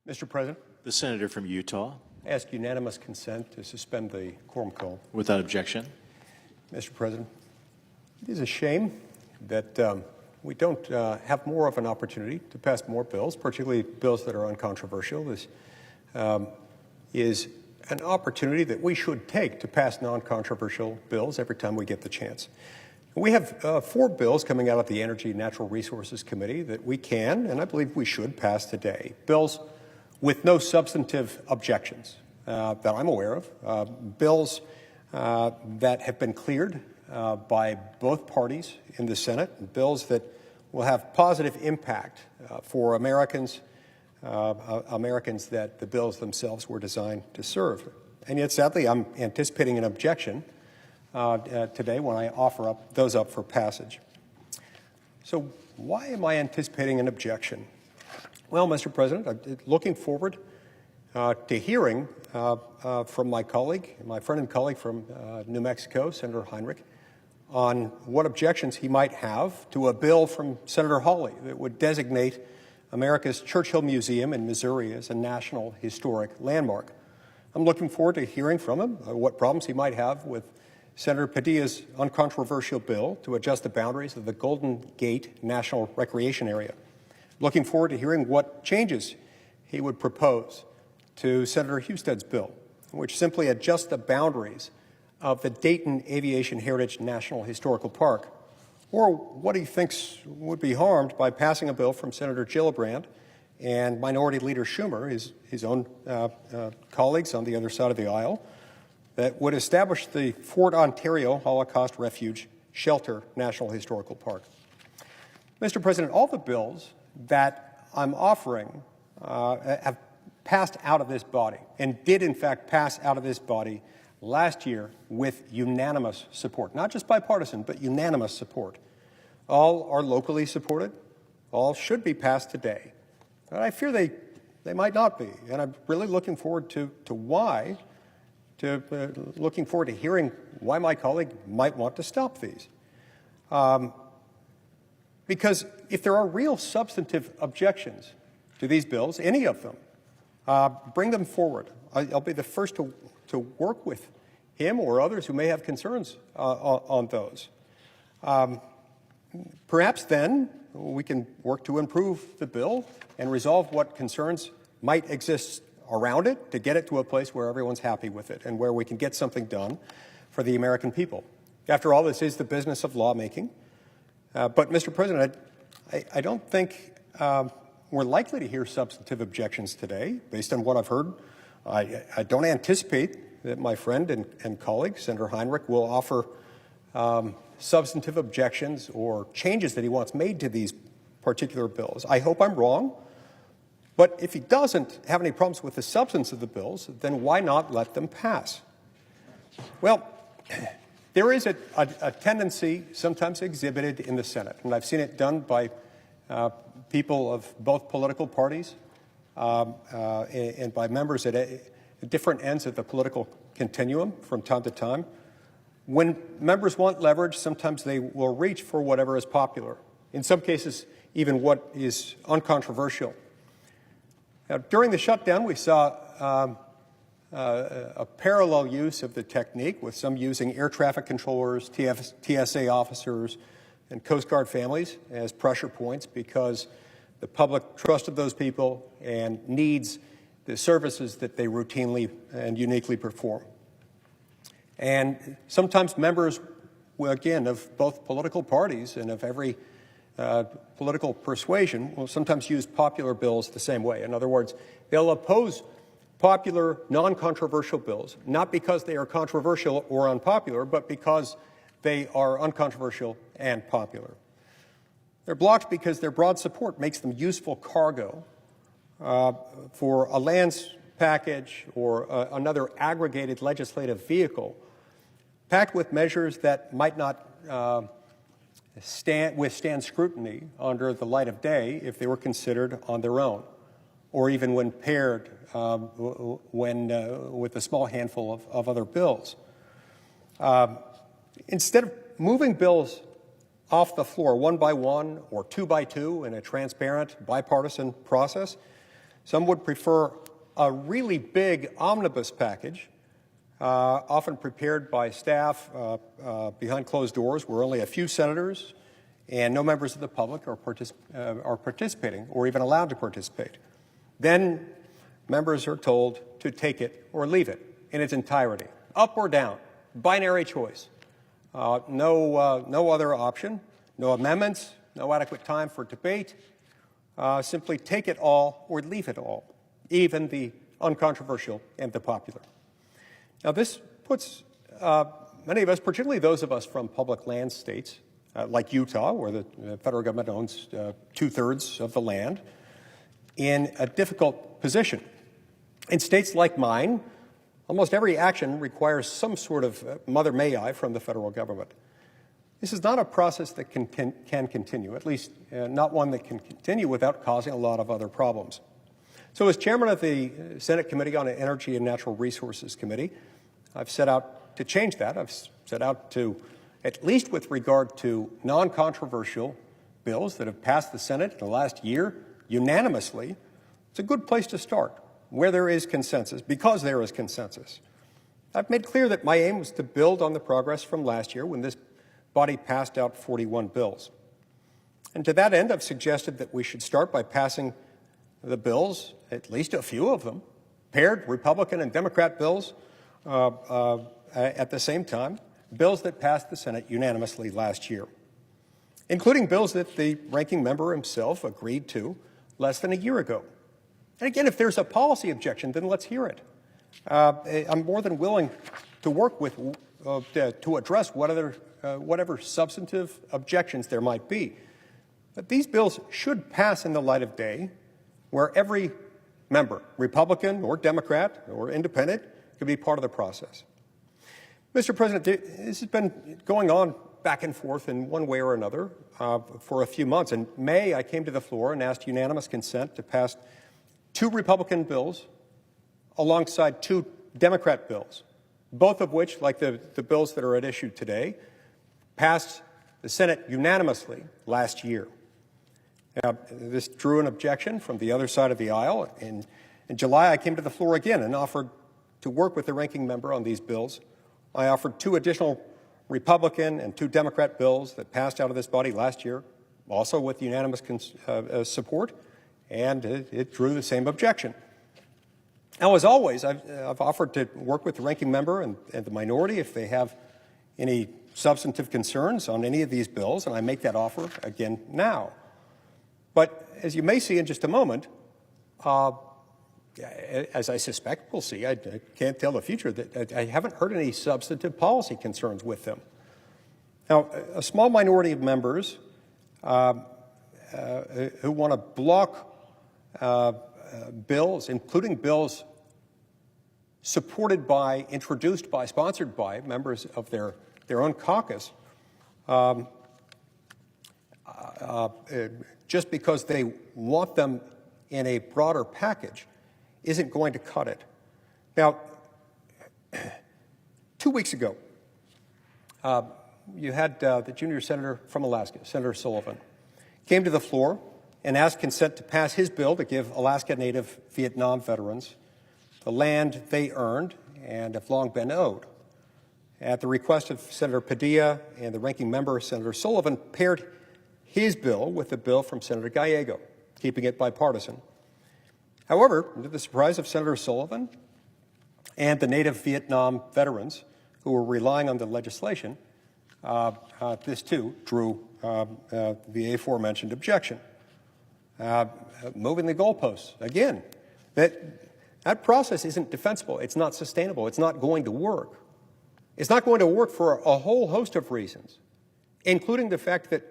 Mr. President, The senator from Utah, I ask unanimous consent to suspend the quorum call. without objection. Mr. President, it is a shame that we don't have more of an opportunity to pass more bills, particularly bills that are uncontroversial. This is an opportunity that we should take to pass non-controversial bills every time we get the chance. We have 4 bills coming out of the Energy and Natural Resources Committee that we can, and I believe we should, pass today. Bills with no substantive objections that I'm aware of. Bills that have been cleared by both parties in the Senate. Bills that will have positive impact for Americans, Americans that the bills themselves were designed to serve. And yet, sadly, I'm anticipating an objection today when I offer those up for passage. So why am I anticipating an objection? Well, Mr. President, I'm looking forward to hearing from my colleague, my friend and colleague from New Mexico, Senator Heinrich, on what objections he might have to a bill from Senator Hawley that would designate America's Churchill Museum in Missouri as a National Historic Landmark. I'm looking forward to hearing from him what problems he might have with Senator Padilla's uncontroversial bill to adjust the boundaries of the Golden Gate National Recreation Area. Looking forward to hearing what changes he would propose to Senator Husted's bill, which simply adjusts the boundaries of the Dayton Aviation Heritage National Historical Park, or what he thinks would be harmed by passing a bill from Senator Gillibrand and Minority Leader Schumer, his own colleagues on the other side of the aisle, that would establish the Fort Ontario Holocaust Refuge Shelter National Historical Park. Mr. President, all the bills that I'm offering have passed out of this body and did, in fact, pass out of this body last year with unanimous support, not just bipartisan, but unanimous support. All are locally supported. All should be passed today. But I fear they might not be, and I'm really looking forward to why, looking forward to hearing why my colleague might want to stop these. Because if there are real substantive objections to these bills, any of them, bring them forward. I'll be the first to work with him or others who may have concerns on those. Perhaps then we can work to improve the bill and resolve what concerns might exist around it to get it to a place where everyone's happy with it and where we can get something done for the American people. After all, this is the business of lawmaking. But, Mr. President, I don't think we're likely to hear substantive objections today. Based on what I've heard, I don't anticipate that my friend and colleague, Senator Heinrich, will offer substantive objections or changes that he wants made to these particular bills. I hope I'm wrong. But if he doesn't have any problems with the substance of the bills, then why not let them pass? Well, there is a tendency sometimes exhibited in the Senate, and I've seen it done by people of both political parties and by members at different ends of the political continuum from time to time. When members want leverage, sometimes they will reach for whatever is popular, in some cases even what is uncontroversial. Now, during the shutdown, we saw a parallel use of the technique, with some using air traffic controllers, TSA officers, and Coast Guard families as pressure points because the public trusted those people and needs the services that they routinely and uniquely perform. And sometimes members, again, of both political parties and of every political persuasion will sometimes use popular bills the same way. In other words, they'll oppose popular, non-controversial bills, not because they are controversial or unpopular, but because they are uncontroversial and popular. They're blocked because their broad support makes them useful cargo for a lands package or another aggregated legislative vehicle packed with measures that might not withstand scrutiny under the light of day if they were considered on their own, or even when paired with a small handful of other bills. Instead of moving bills off the floor one by one or two by two in a transparent bipartisan process, Some would prefer a really big omnibus package, often prepared by staff behind closed doors, where only a few senators and no members of the public are participating or even allowed to participate. Then members are told to take it or leave it in its entirety, up or down, binary choice. No other option, no amendments, no adequate time for debate. Simply take it all or leave it all, even the uncontroversial and the popular. Now, this puts many of us, particularly those of us from public land states, like Utah, where the federal government owns 2/3 of the land, in a difficult position. In states like mine, almost every action requires some sort of mother may I from the federal government. This is not a process that can continue, at least not one that can continue without causing a lot of other problems. So as chairman of the Senate Committee on Energy and Natural Resources Committee, I've set out to change that. I've set out to, at least with regard to non-controversial bills that have passed the Senate in the last year unanimously, it's a good place to start, where there is consensus, because there is consensus. I've made clear that my aim was to build on the progress from last year when this body passed out 41 bills. And to that end, I've suggested that we should start by passing the bills, at least a few of them, paired Republican and Democrat bills at the same time, bills that passed the Senate unanimously last year, including bills that the ranking member himself agreed to less than a year ago. And again, if there's a policy objection, then let's hear it. I'm more than willing to work with to address whatever substantive objections there might be. But these bills should pass in the light of day, where every member, Republican or Democrat or independent, can be part of the process. Mr. President, this has been going on back and forth in one way or another for a few months. In May, I came to the floor and asked unanimous consent to pass 2 Republican bills alongside 2 Democrat bills, both of which, like the bills that are at issue today, passed the Senate unanimously last year. Now, this drew an objection from the other side of the aisle. In July, I came to the floor again and offered to work with the ranking member on these bills. I offered 2 additional Republican and 2 Democrat bills that passed out of this body last year, also with unanimous support, and it drew the same objection. Now, as always, I've offered to work with the ranking member and the minority if they have any substantive concerns on any of these bills, and I make that offer again now. But as you may see in just a moment, as I suspect we'll see, I can't tell the future, that I haven't heard any substantive policy concerns with them. Now, a small minority of members who want to block bills, including bills supported by, introduced by, sponsored by members of their own caucus, just because they want them in a broader package, isn't going to cut it. Now, 2 weeks ago, you had the junior senator from Alaska, Senator Sullivan, came to the floor and asked consent to pass his bill to give Alaska Native Vietnam veterans the land they earned and have long been owed. At the request of Senator Padilla and the ranking member, Senator Sullivan, paired his bill with the bill from Senator Gallego, keeping it bipartisan. However, to the surprise of Senator Sullivan and the Native Vietnam veterans who were relying on the legislation, this too drew the aforementioned objection. Moving the goalposts. Again, that process isn't defensible. It's not sustainable. It's not going to work. It's not going to work for a whole host of reasons, including the fact that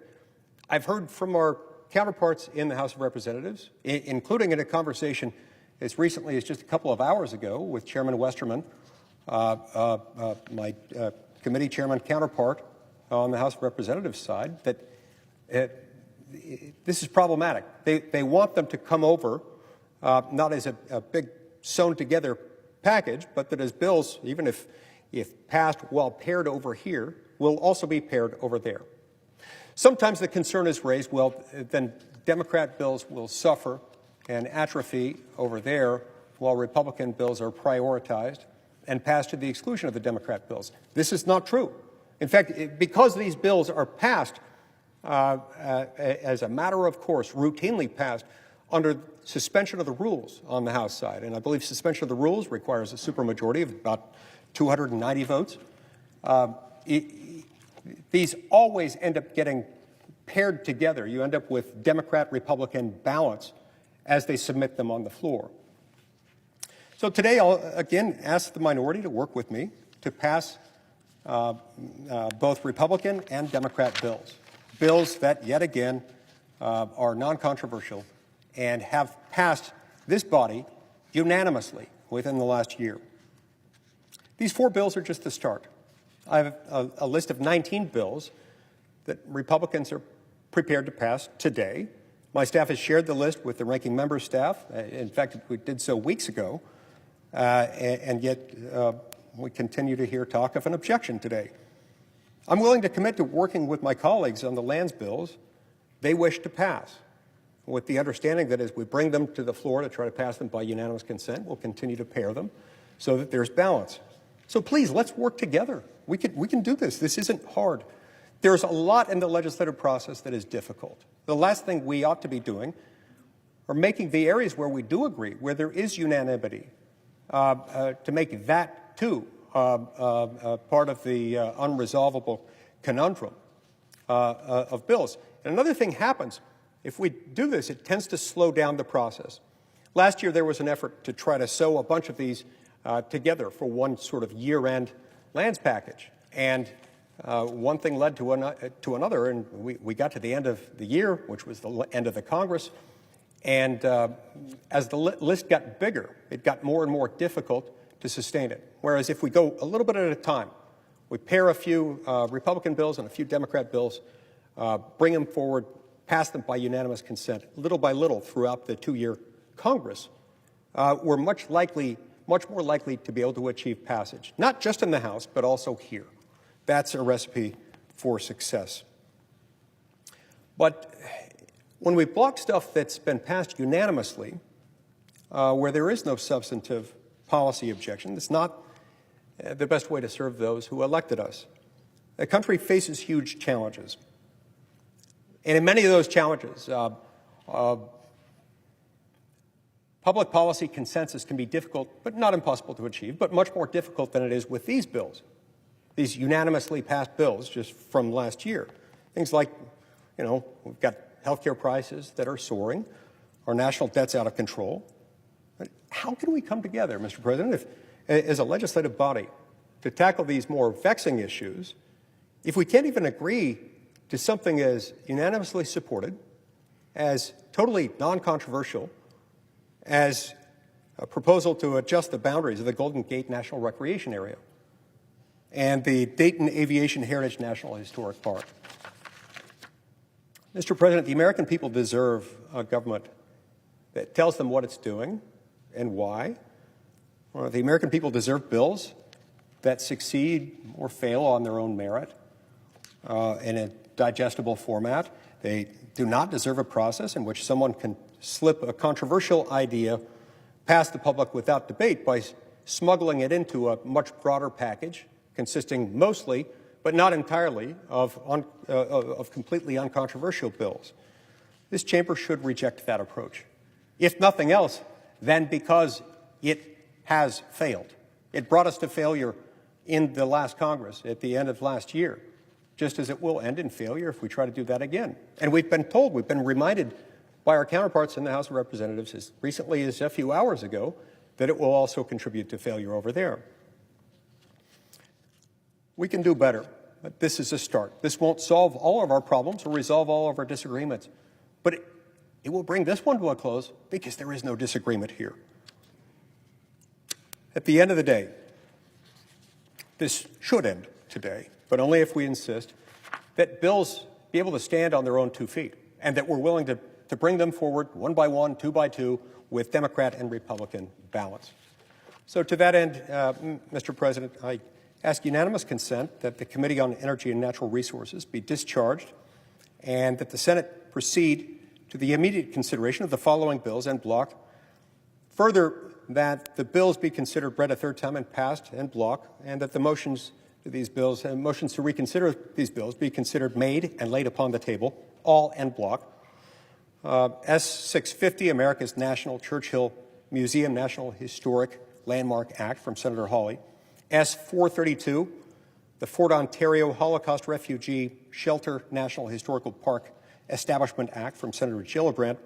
I've heard from our counterparts in the House of Representatives, including in a conversation as recently as just a couple of hours ago with Chairman Westerman, my committee chairman counterpart on the House of Representatives side, that this is problematic. They want them to come over, not as a big sewn-together package, but that as bills, even if passed while paired over here, will also be paired over there. Sometimes the concern is raised, well, then Democrat bills will suffer and atrophy over there while Republican bills are prioritized and passed to the exclusion of the Democrat bills. This is not true. In fact, because these bills are passed as a matter of course, routinely passed under suspension of the rules on the House side, and I believe suspension of the rules requires a supermajority of about 290 votes. These always end up getting paired together. You end up with Democrat-Republican balance as they submit them on the floor. So today I'll again ask the minority to work with me to pass both Republican and Democrat bills that yet again are non-controversial and have passed this body unanimously within the last year. These 4 bills are just the start. I have a list of 19 bills that Republicans are prepared to pass today. My staff has shared the list with the ranking member's staff. In fact, we did so weeks ago, and yet we continue to hear talk of an objection today. I'm willing to commit to working with my colleagues on the lands bills they wish to pass, with the understanding that as we bring them to the floor to try to pass them by unanimous consent, we'll continue to pair them so that there's balance. So please, let's work together. We can do this. This isn't hard. There's a lot in the legislative process that is difficult. The last thing we ought to be doing are making the areas where we do agree, where there is unanimity, to make that too part of the unresolvable conundrum of bills. And another thing happens. If we do this, it tends to slow down the process. Last year, there was an effort to try to sew a bunch of these together for one sort of year-end lands package. And one thing led to another, and we got to the end of the year, which was the end of the Congress. And as the list got bigger, it got more and more difficult to sustain it. Whereas if we go a little bit at a time, we pair a few Republican bills and a few Democrat bills, bring them forward, pass them by unanimous consent, little by little throughout the 2-year Congress, we're much more likely to be able to achieve passage, not just in the House, but also here. That's a recipe for success. But when we block stuff that's been passed unanimously, where there is no substantive policy objection, it's not the best way to serve those who elected us. The country faces huge challenges. And in many of those challenges, public policy consensus can be difficult, but not impossible to achieve, but much more difficult than it is with these bills, these unanimously passed bills just from last year. Things like, we've got healthcare prices that are soaring, our national debt's out of control. But how can we come together, Mr. President, as a legislative body to tackle these more vexing issues if we can't even agree to something as unanimously supported, as totally non-controversial, as a proposal to adjust the boundaries of the Golden Gate National Recreation Area and the Dayton Aviation Heritage National Historic Park? Mr. President, the American people deserve a government that tells them what it's doing and why. The American people deserve bills that succeed or fail on their own merit in a digestible format. They do not deserve a process in which someone can slip a controversial idea past the public without debate by smuggling it into a much broader package consisting mostly, but not entirely, of completely uncontroversial bills. This chamber should reject that approach. If nothing else, then because it has failed. It brought us to failure in the last Congress at the end of last year, just as it will end in failure if we try to do that again. And we've been reminded by our counterparts in the House of Representatives as recently as a few hours ago that it will also contribute to failure over there. We can do better, but this is a start. This won't solve all of our problems or resolve all of our disagreements, but it will bring this one to a close because there is no disagreement here. At the end of the day, this should end today, but only if we insist that bills be able to stand on their own 2 feet and that we're willing to bring them forward one by one, 2 by 2, with Democrat and Republican balance. So to that end, Mr. President, I ask unanimous consent that the Committee on Energy and Natural Resources be discharged and that the Senate proceed to to the immediate consideration of the following bills en bloc. Further, that the bills be considered read a third time and passed en bloc, and that the motions to these bills and motions to reconsider these bills be considered made and laid upon the table, all en bloc. S-650, America's National Churchill Museum National Historic Landmark Act from Senator Hawley. S-432, the Fort Ontario Holocaust Refugee Shelter National Historical Park Establishment Act from Senator Gillibrand.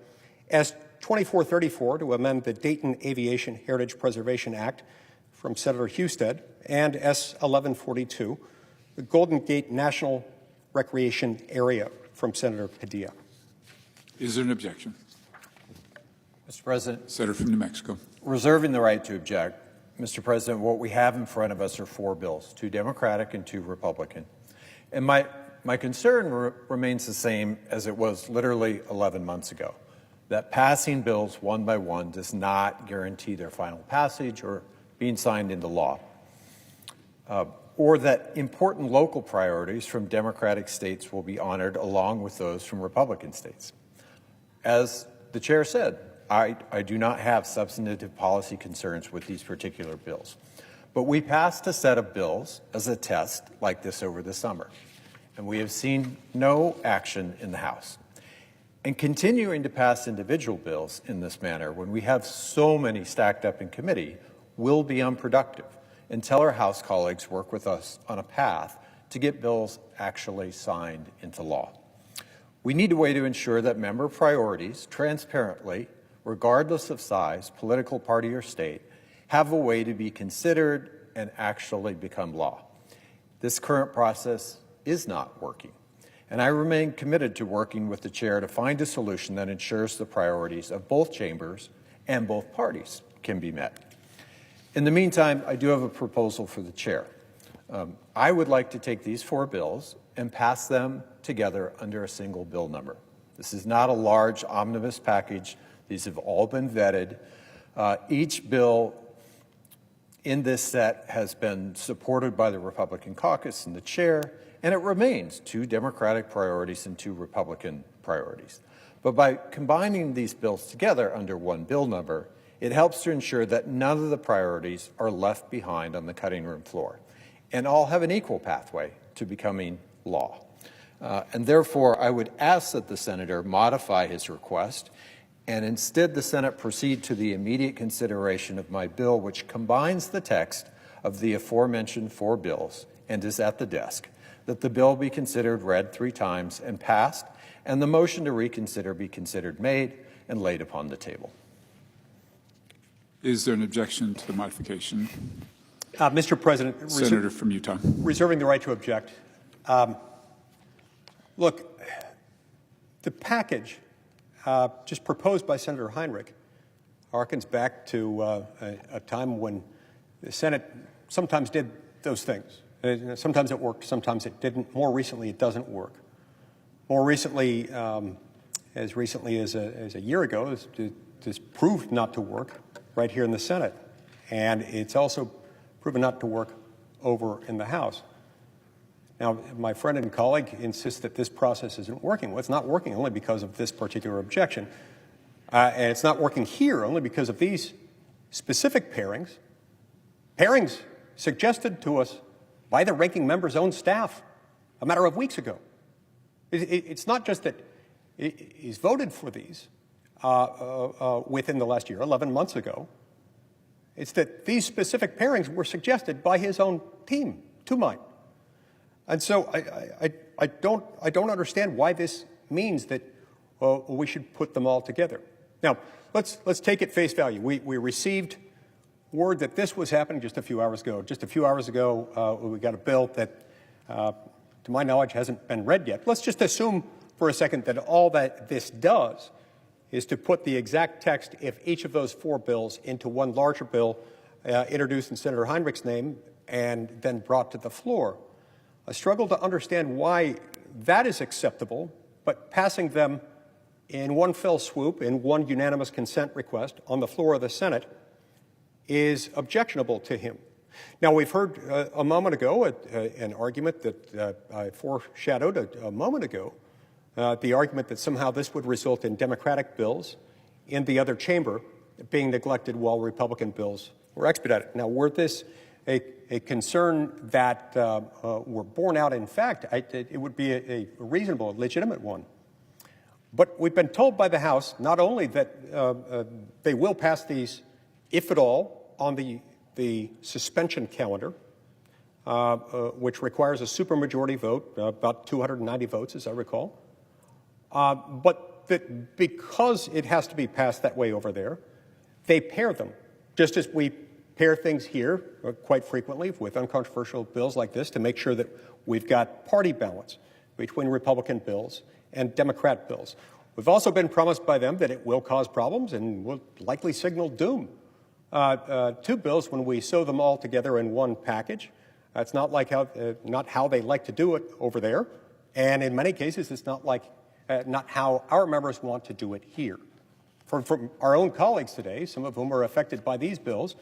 S-2434, to amend the Dayton Aviation Heritage Preservation Act from Senator Husted. And S-1142, the Golden Gate National Recreation Area from Senator Padilla. Is there an objection? Mr. President, Senator from New Mexico. reserving the right to object, Mr. President, what we have in front of us are 4 bills, 2 Democratic and 2 Republican. And my concern remains the same as it was literally 11 months ago, that passing bills one by one does not guarantee their final passage or being signed into law, or that important local priorities from Democratic states will be honored along with those from Republican states. As the chair said, I do not have substantive policy concerns with these particular bills. But we passed a set of bills as a test like this over the summer, and we have seen no action in the House. And continuing to pass individual bills in this manner when we have so many stacked up in committee will be unproductive until our House colleagues work with us on a path to get bills actually signed into law. We need a way to ensure that member priorities, transparently, regardless of size, political party, or state, have a way to be considered and actually become law. This current process is not working, and I remain committed to working with the chair to find a solution that ensures the priorities of both chambers and both parties can be met. In the meantime, I do have a proposal for the chair. I would like to take these 4 bills and pass them together under a single bill number. This is not a large omnibus package. These have all been vetted. Each bill in this set has been supported by the Republican caucus and the chair, and it remains 2 Democratic priorities and 2 Republican priorities. But by combining these bills together under one bill number, it helps to ensure that none of the priorities are left behind on the cutting room floor, and all have an equal pathway to becoming law. And therefore, I would ask that the senator modify his request, and instead the Senate proceed to the immediate consideration of my bill, which combines the text of the aforementioned 4 bills and is at the desk, that the bill be considered read 3 times and passed, and the motion to reconsider be considered made and laid upon the table. Is there an objection to the modification? Mr. President, Senator from Utah. reserving the right to object. Look, the package just proposed by Senator Heinrich harkens back to a time when the Senate sometimes did those things. Sometimes it worked, sometimes it didn't. More recently, it doesn't work. More recently, as a year ago, this proved not to work right here in the Senate. And it's also proven not to work over in the House. Now, my friend and colleague insists that this process isn't working. Well, it's not working only because of this particular objection. And it's not working here only because of these specific pairings suggested to us by the ranking member's own staff a matter of weeks ago. It's not just that he's voted for these within the last year, 11 months ago. It's that these specific pairings were suggested by his own team to mine. And so I don't understand why this means that we should put them all together. Now, let's take it face value. We received word that this was happening just a few hours ago. Just a few hours ago, we got a bill that, to my knowledge, hasn't been read yet. Let's just assume for a second that all that this does is to put the exact text of each of those 4 bills into one larger bill, introduced in Senator Heinrich's name, and then brought to the floor. I struggle to understand why that is acceptable, but passing them in one fell swoop, in one unanimous consent request on the floor of the Senate is objectionable to him. Now, we've heard a moment ago an argument that I foreshadowed a moment ago the argument that somehow this would result in Democratic bills in the other chamber being neglected while Republican bills were expedited. Now, were this a concern that were borne out in fact, it would be a reasonable, legitimate one. But we've been told by the House not only that they will pass these, if at all, on the suspension calendar, which requires a supermajority vote, about 290 votes, as I recall, but that because it has to be passed that way over there, they pair them, just as we pair things here quite frequently with uncontroversial bills like this to make sure that we've got party balance between Republican bills and Democrat bills. We've also been promised by them that it will cause problems and will likely signal doom to bills when we sew them all together in one package. That's not how they like to do it over there, and in many cases, it's not how our members want to do it here. From our own colleagues today, some of whom are affected by these bills,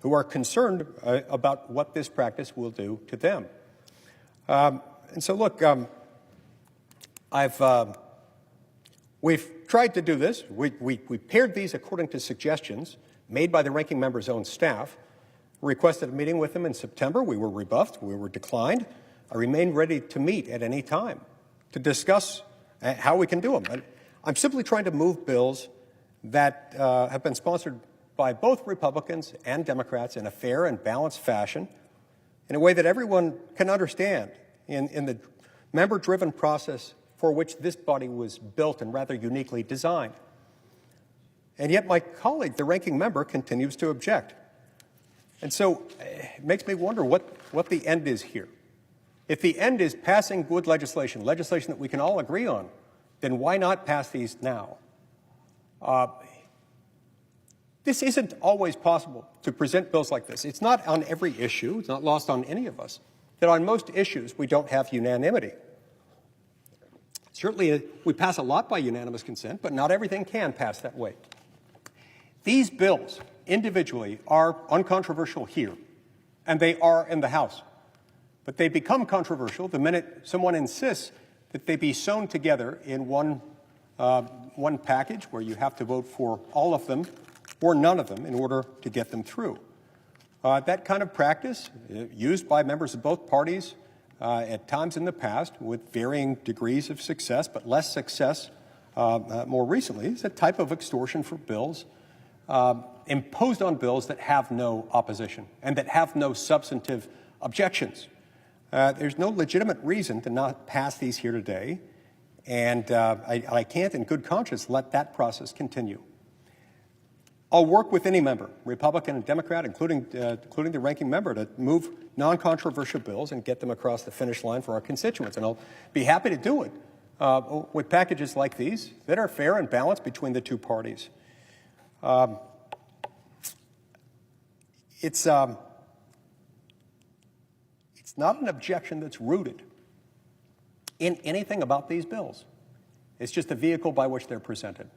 who are concerned about what this practice will do to them. And so, look, we've tried to do this. We paired these according to suggestions made by the ranking member's own staff. Requested a meeting with them in September. We were rebuffed. We were declined. I remain ready to meet at any time to discuss how we can do them. And I'm simply trying to move bills that have been sponsored by both Republicans and Democrats in a fair and balanced fashion, in a way that everyone can understand in the member-driven process for which this body was built and rather uniquely designed. And yet my colleague, the ranking member, continues to object. And so it makes me wonder what the end is here. If the end is passing good legislation that we can all agree on, then why not pass these now? This isn't always possible to present bills like this. It's not on every issue. It's not lost on any of us that on most issues we don't have unanimity. Certainly, we pass a lot by unanimous consent, but not everything can pass that way. These bills individually are uncontroversial here, and they are in the House. But they become controversial the minute someone insists that they be sewn together in one package where you have to vote for all of them or none of them in order to get them through. That kind of practice, used by members of both parties at times in the past with varying degrees of success, but less success more recently, is a type of extortion for bills imposed on bills that have no opposition and that have no substantive objections. There's no legitimate reason to not pass these here today, and I can't in good conscience let that process continue. I'll work with any member, Republican and Democrat, including the ranking member, to move non-controversial bills and get them across the finish line for our constituents. And I'll be happy to do it with packages like these that are fair and balanced between the two parties. It's not an objection that's rooted in anything about these bills. It's just the vehicle by which they're presented.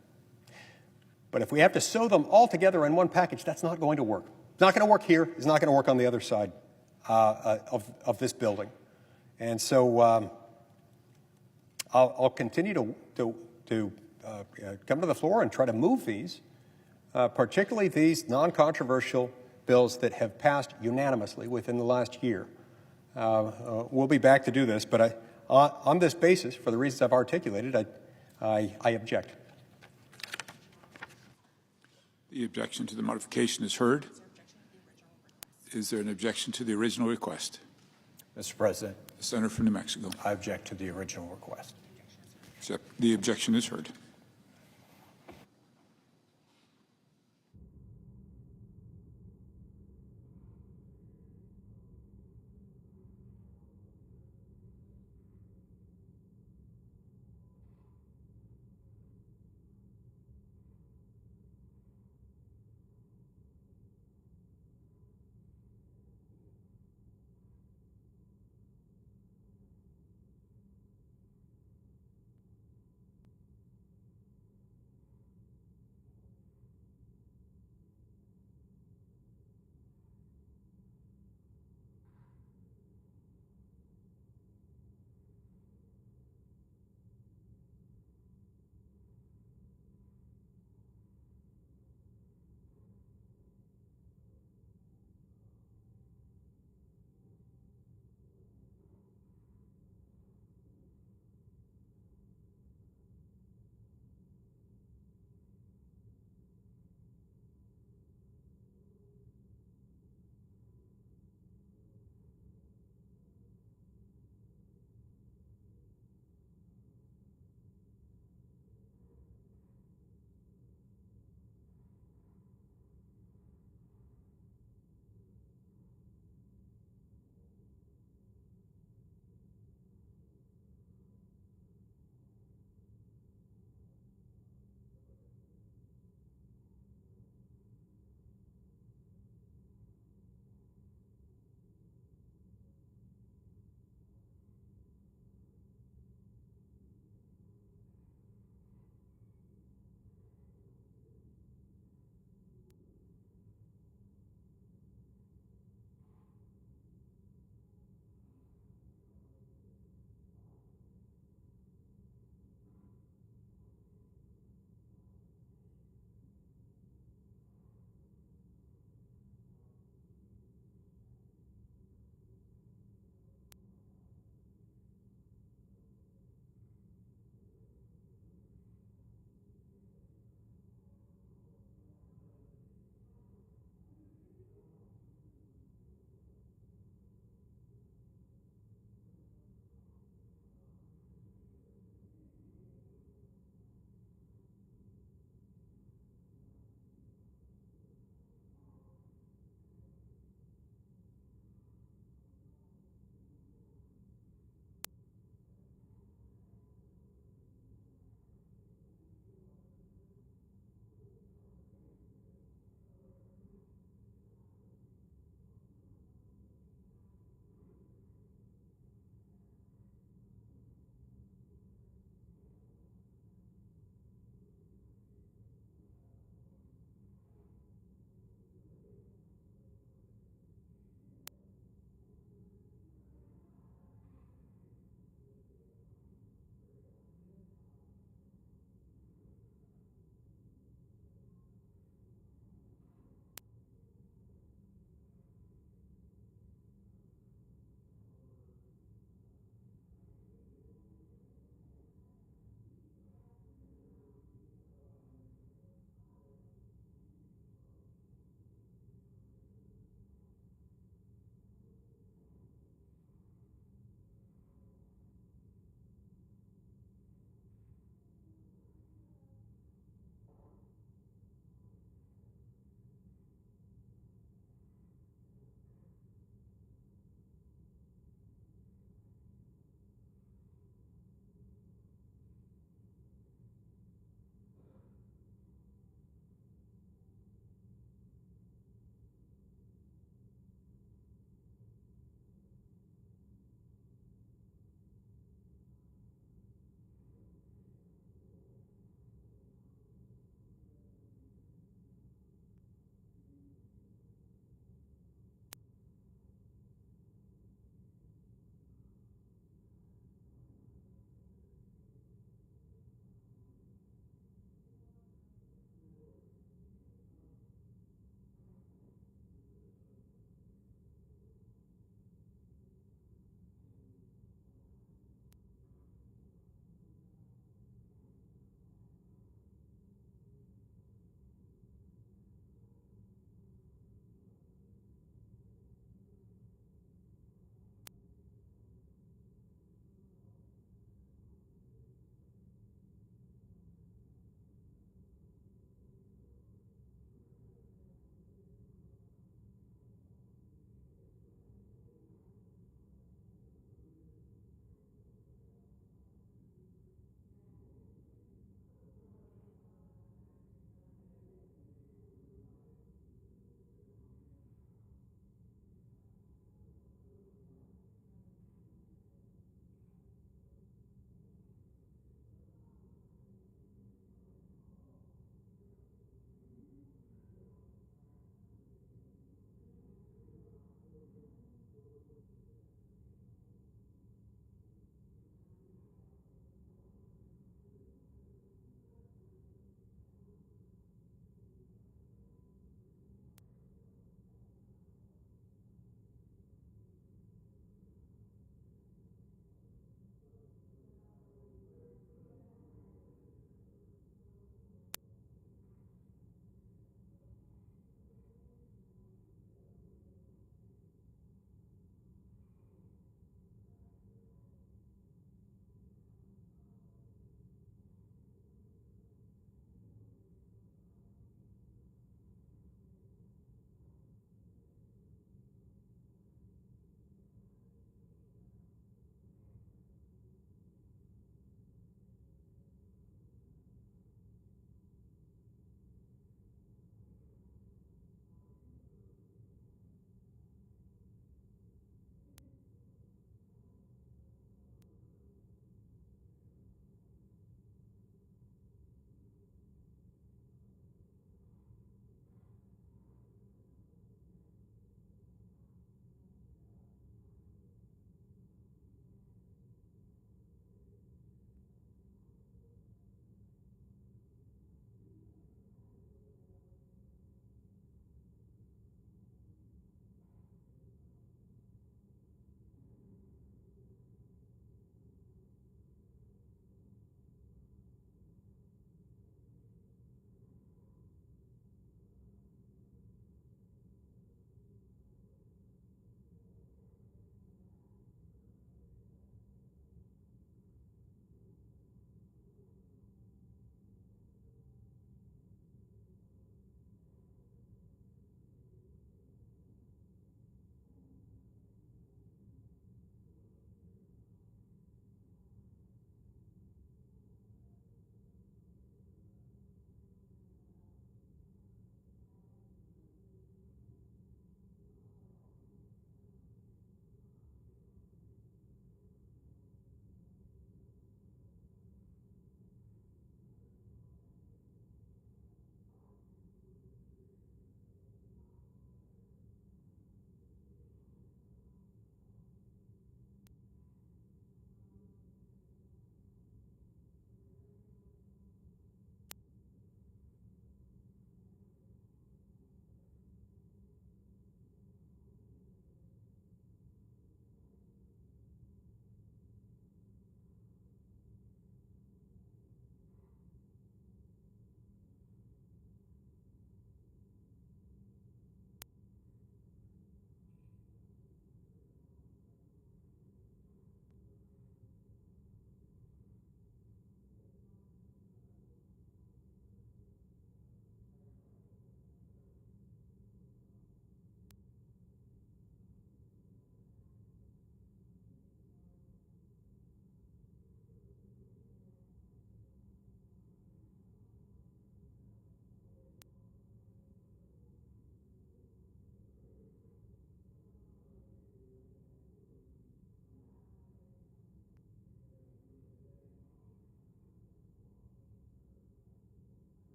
But if we have to sew them all together in one package, that's not going to work. It's not going to work here. It's not going to work on the other side of this building. And so I'll continue to come to the floor and try to move these, particularly these non-controversial bills that have passed unanimously within the last year. We'll be back to do this, but on this basis, for the reasons I've articulated, I object. The objection to the modification is heard. Is there an objection to the original request? Mr. President, The senator from New Mexico. I object to the original request. The objection is heard.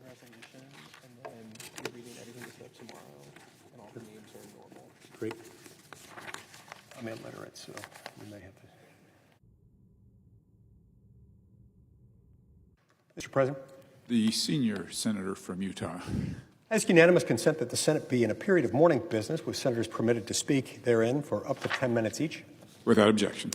resolution, and then you're reading everything that's up tomorrow, and all the names are normal. Great. I'm illiterate, so you may have to. Mr. President, The senior senator from Utah. I ask unanimous consent that the Senate be in a period of morning business with senators permitted to speak therein for up to 10 minutes each. Without objection.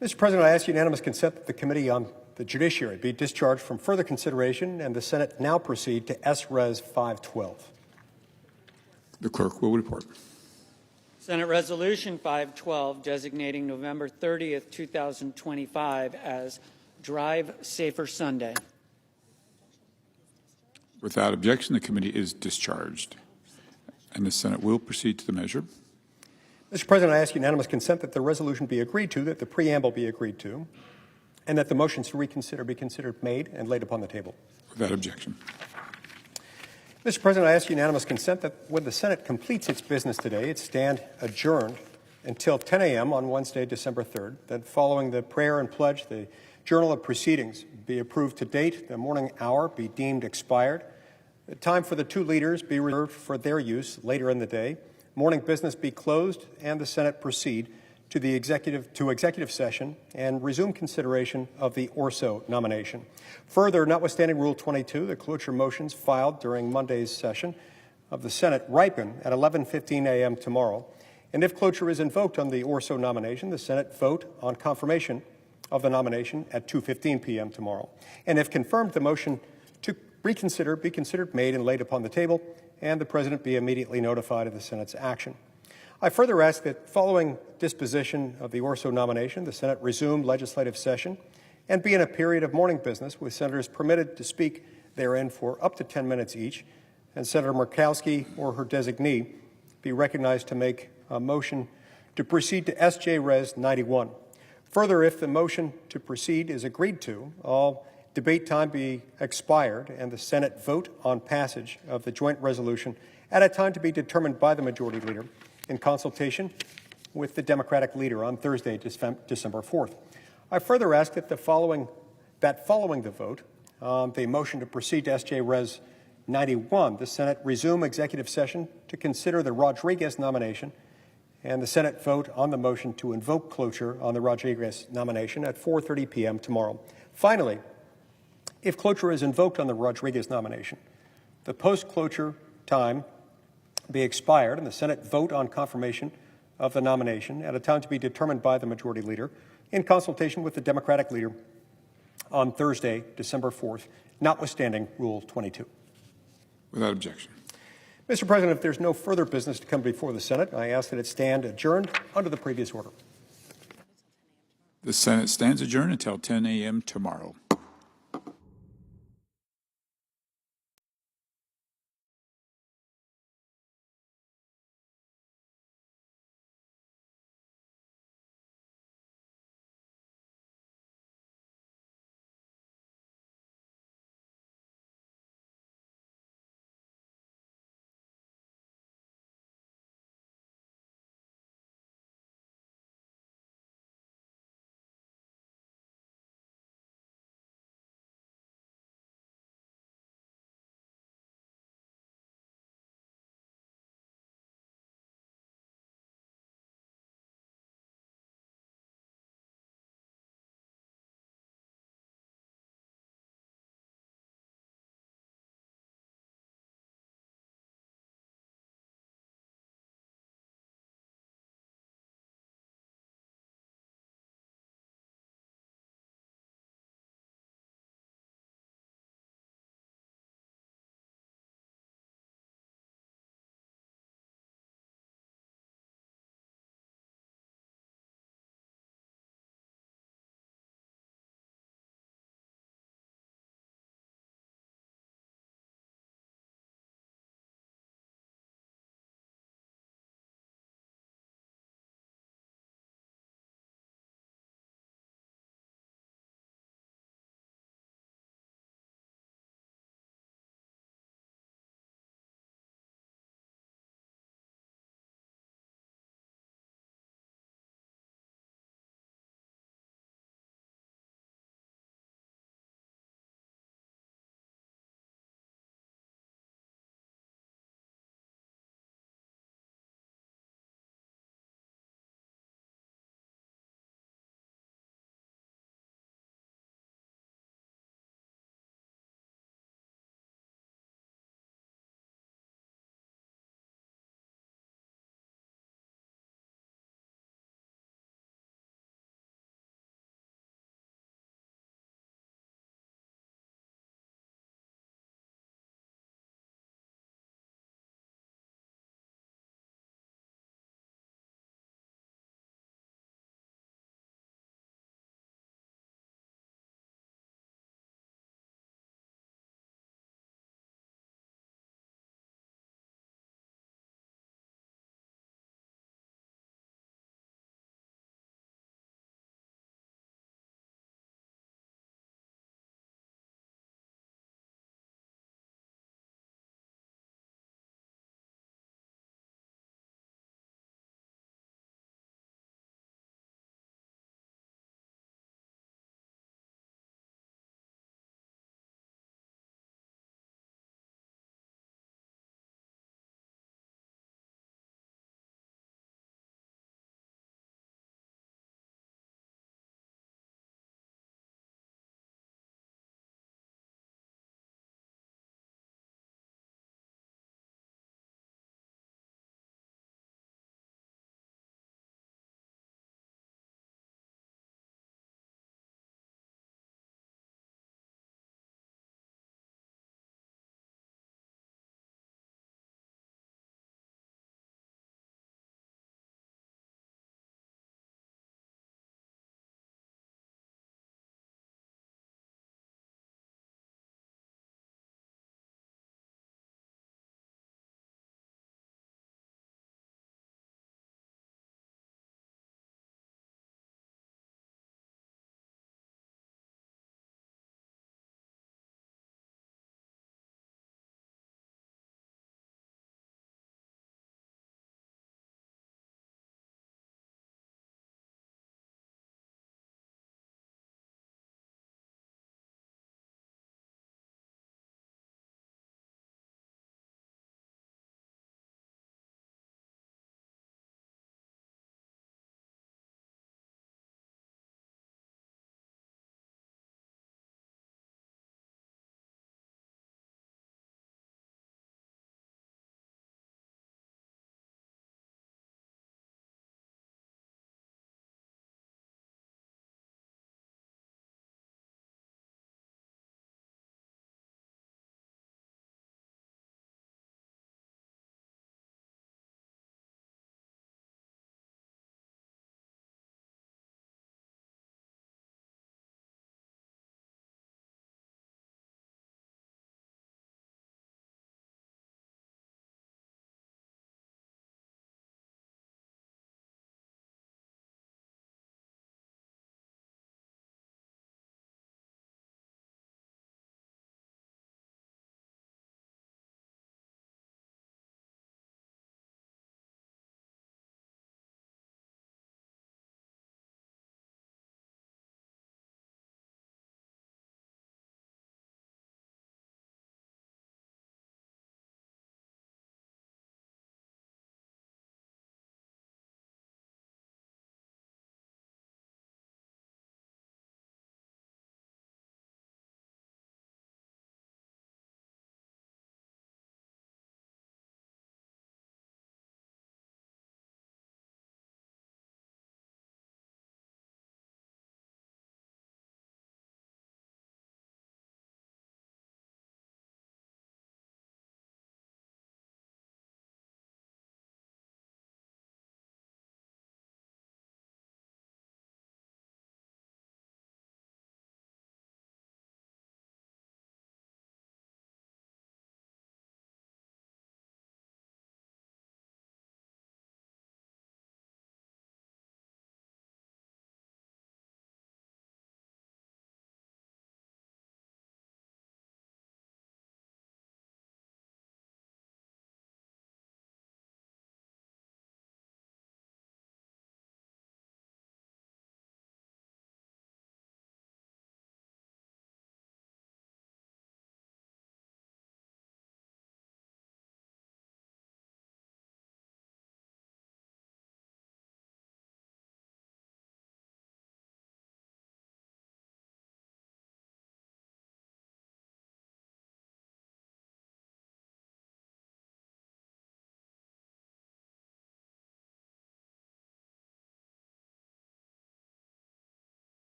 Mr. President, I ask unanimous consent that the Committee on the Judiciary be discharged from further consideration and the Senate now proceed to S-Res 512. The clerk will report. Senate Resolution 512 designating November 30th, 2025 as Drive Safer Sunday. Without objection, the committee is discharged, and the Senate will proceed to the measure. Mr. President, I ask unanimous consent that the resolution be agreed to, that the preamble be agreed to, and that the motions to reconsider be considered made and laid upon the table. Without objection. Mr. President, I ask unanimous consent that when the Senate completes its business today, it stand adjourned until 10 a.m. on Wednesday, December 3rd. Then following the prayer and pledge, the Journal of Proceedings be approved to date, the morning hour be deemed expired, the time for the two leaders be reserved for their use later in the day, morning business be closed, and the Senate proceed to executive session and resume consideration of the Orso nomination. Further, notwithstanding Rule 22, the cloture motions filed during Monday's session of the Senate ripen at 11:15 a.m. tomorrow. And if cloture is invoked on the Orso nomination, the Senate vote on confirmation of the nomination at 2:15 p.m. tomorrow. And if confirmed, the motion to reconsider be considered made and laid upon the table, and the President be immediately notified of the Senate's action. I further ask that following disposition of the Orso nomination, the Senate resume legislative session and be in a period of morning business with senators permitted to speak therein for up to 10 minutes each, and Senator Murkowski or her designee be recognized to make a motion to proceed to S.J. Res 91. Further, if the motion to proceed is agreed to, all debate time be expired and the Senate vote on passage of the joint resolution at a time to be determined by the Majority Leader in consultation with the Democratic leader on Thursday, December 4th. I further ask that following the vote on the motion to proceed to S.J. Res 91, the Senate resume executive session to consider the Rodriguez nomination, and the Senate vote on the motion to invoke cloture on the Rodriguez nomination at 4:30 p.m. tomorrow. Finally, if cloture is invoked on the Rodriguez nomination, the post-cloture time be expired and the Senate vote on confirmation of the nomination at a time to be determined by the Majority Leader in consultation with the Democratic leader on Thursday, December 4th, notwithstanding Rule 22. Without objection. Mr. President, if there's no further business to come before the Senate, I ask that it stand adjourned under the previous order. The Senate stands adjourned until 10 a.m. tomorrow.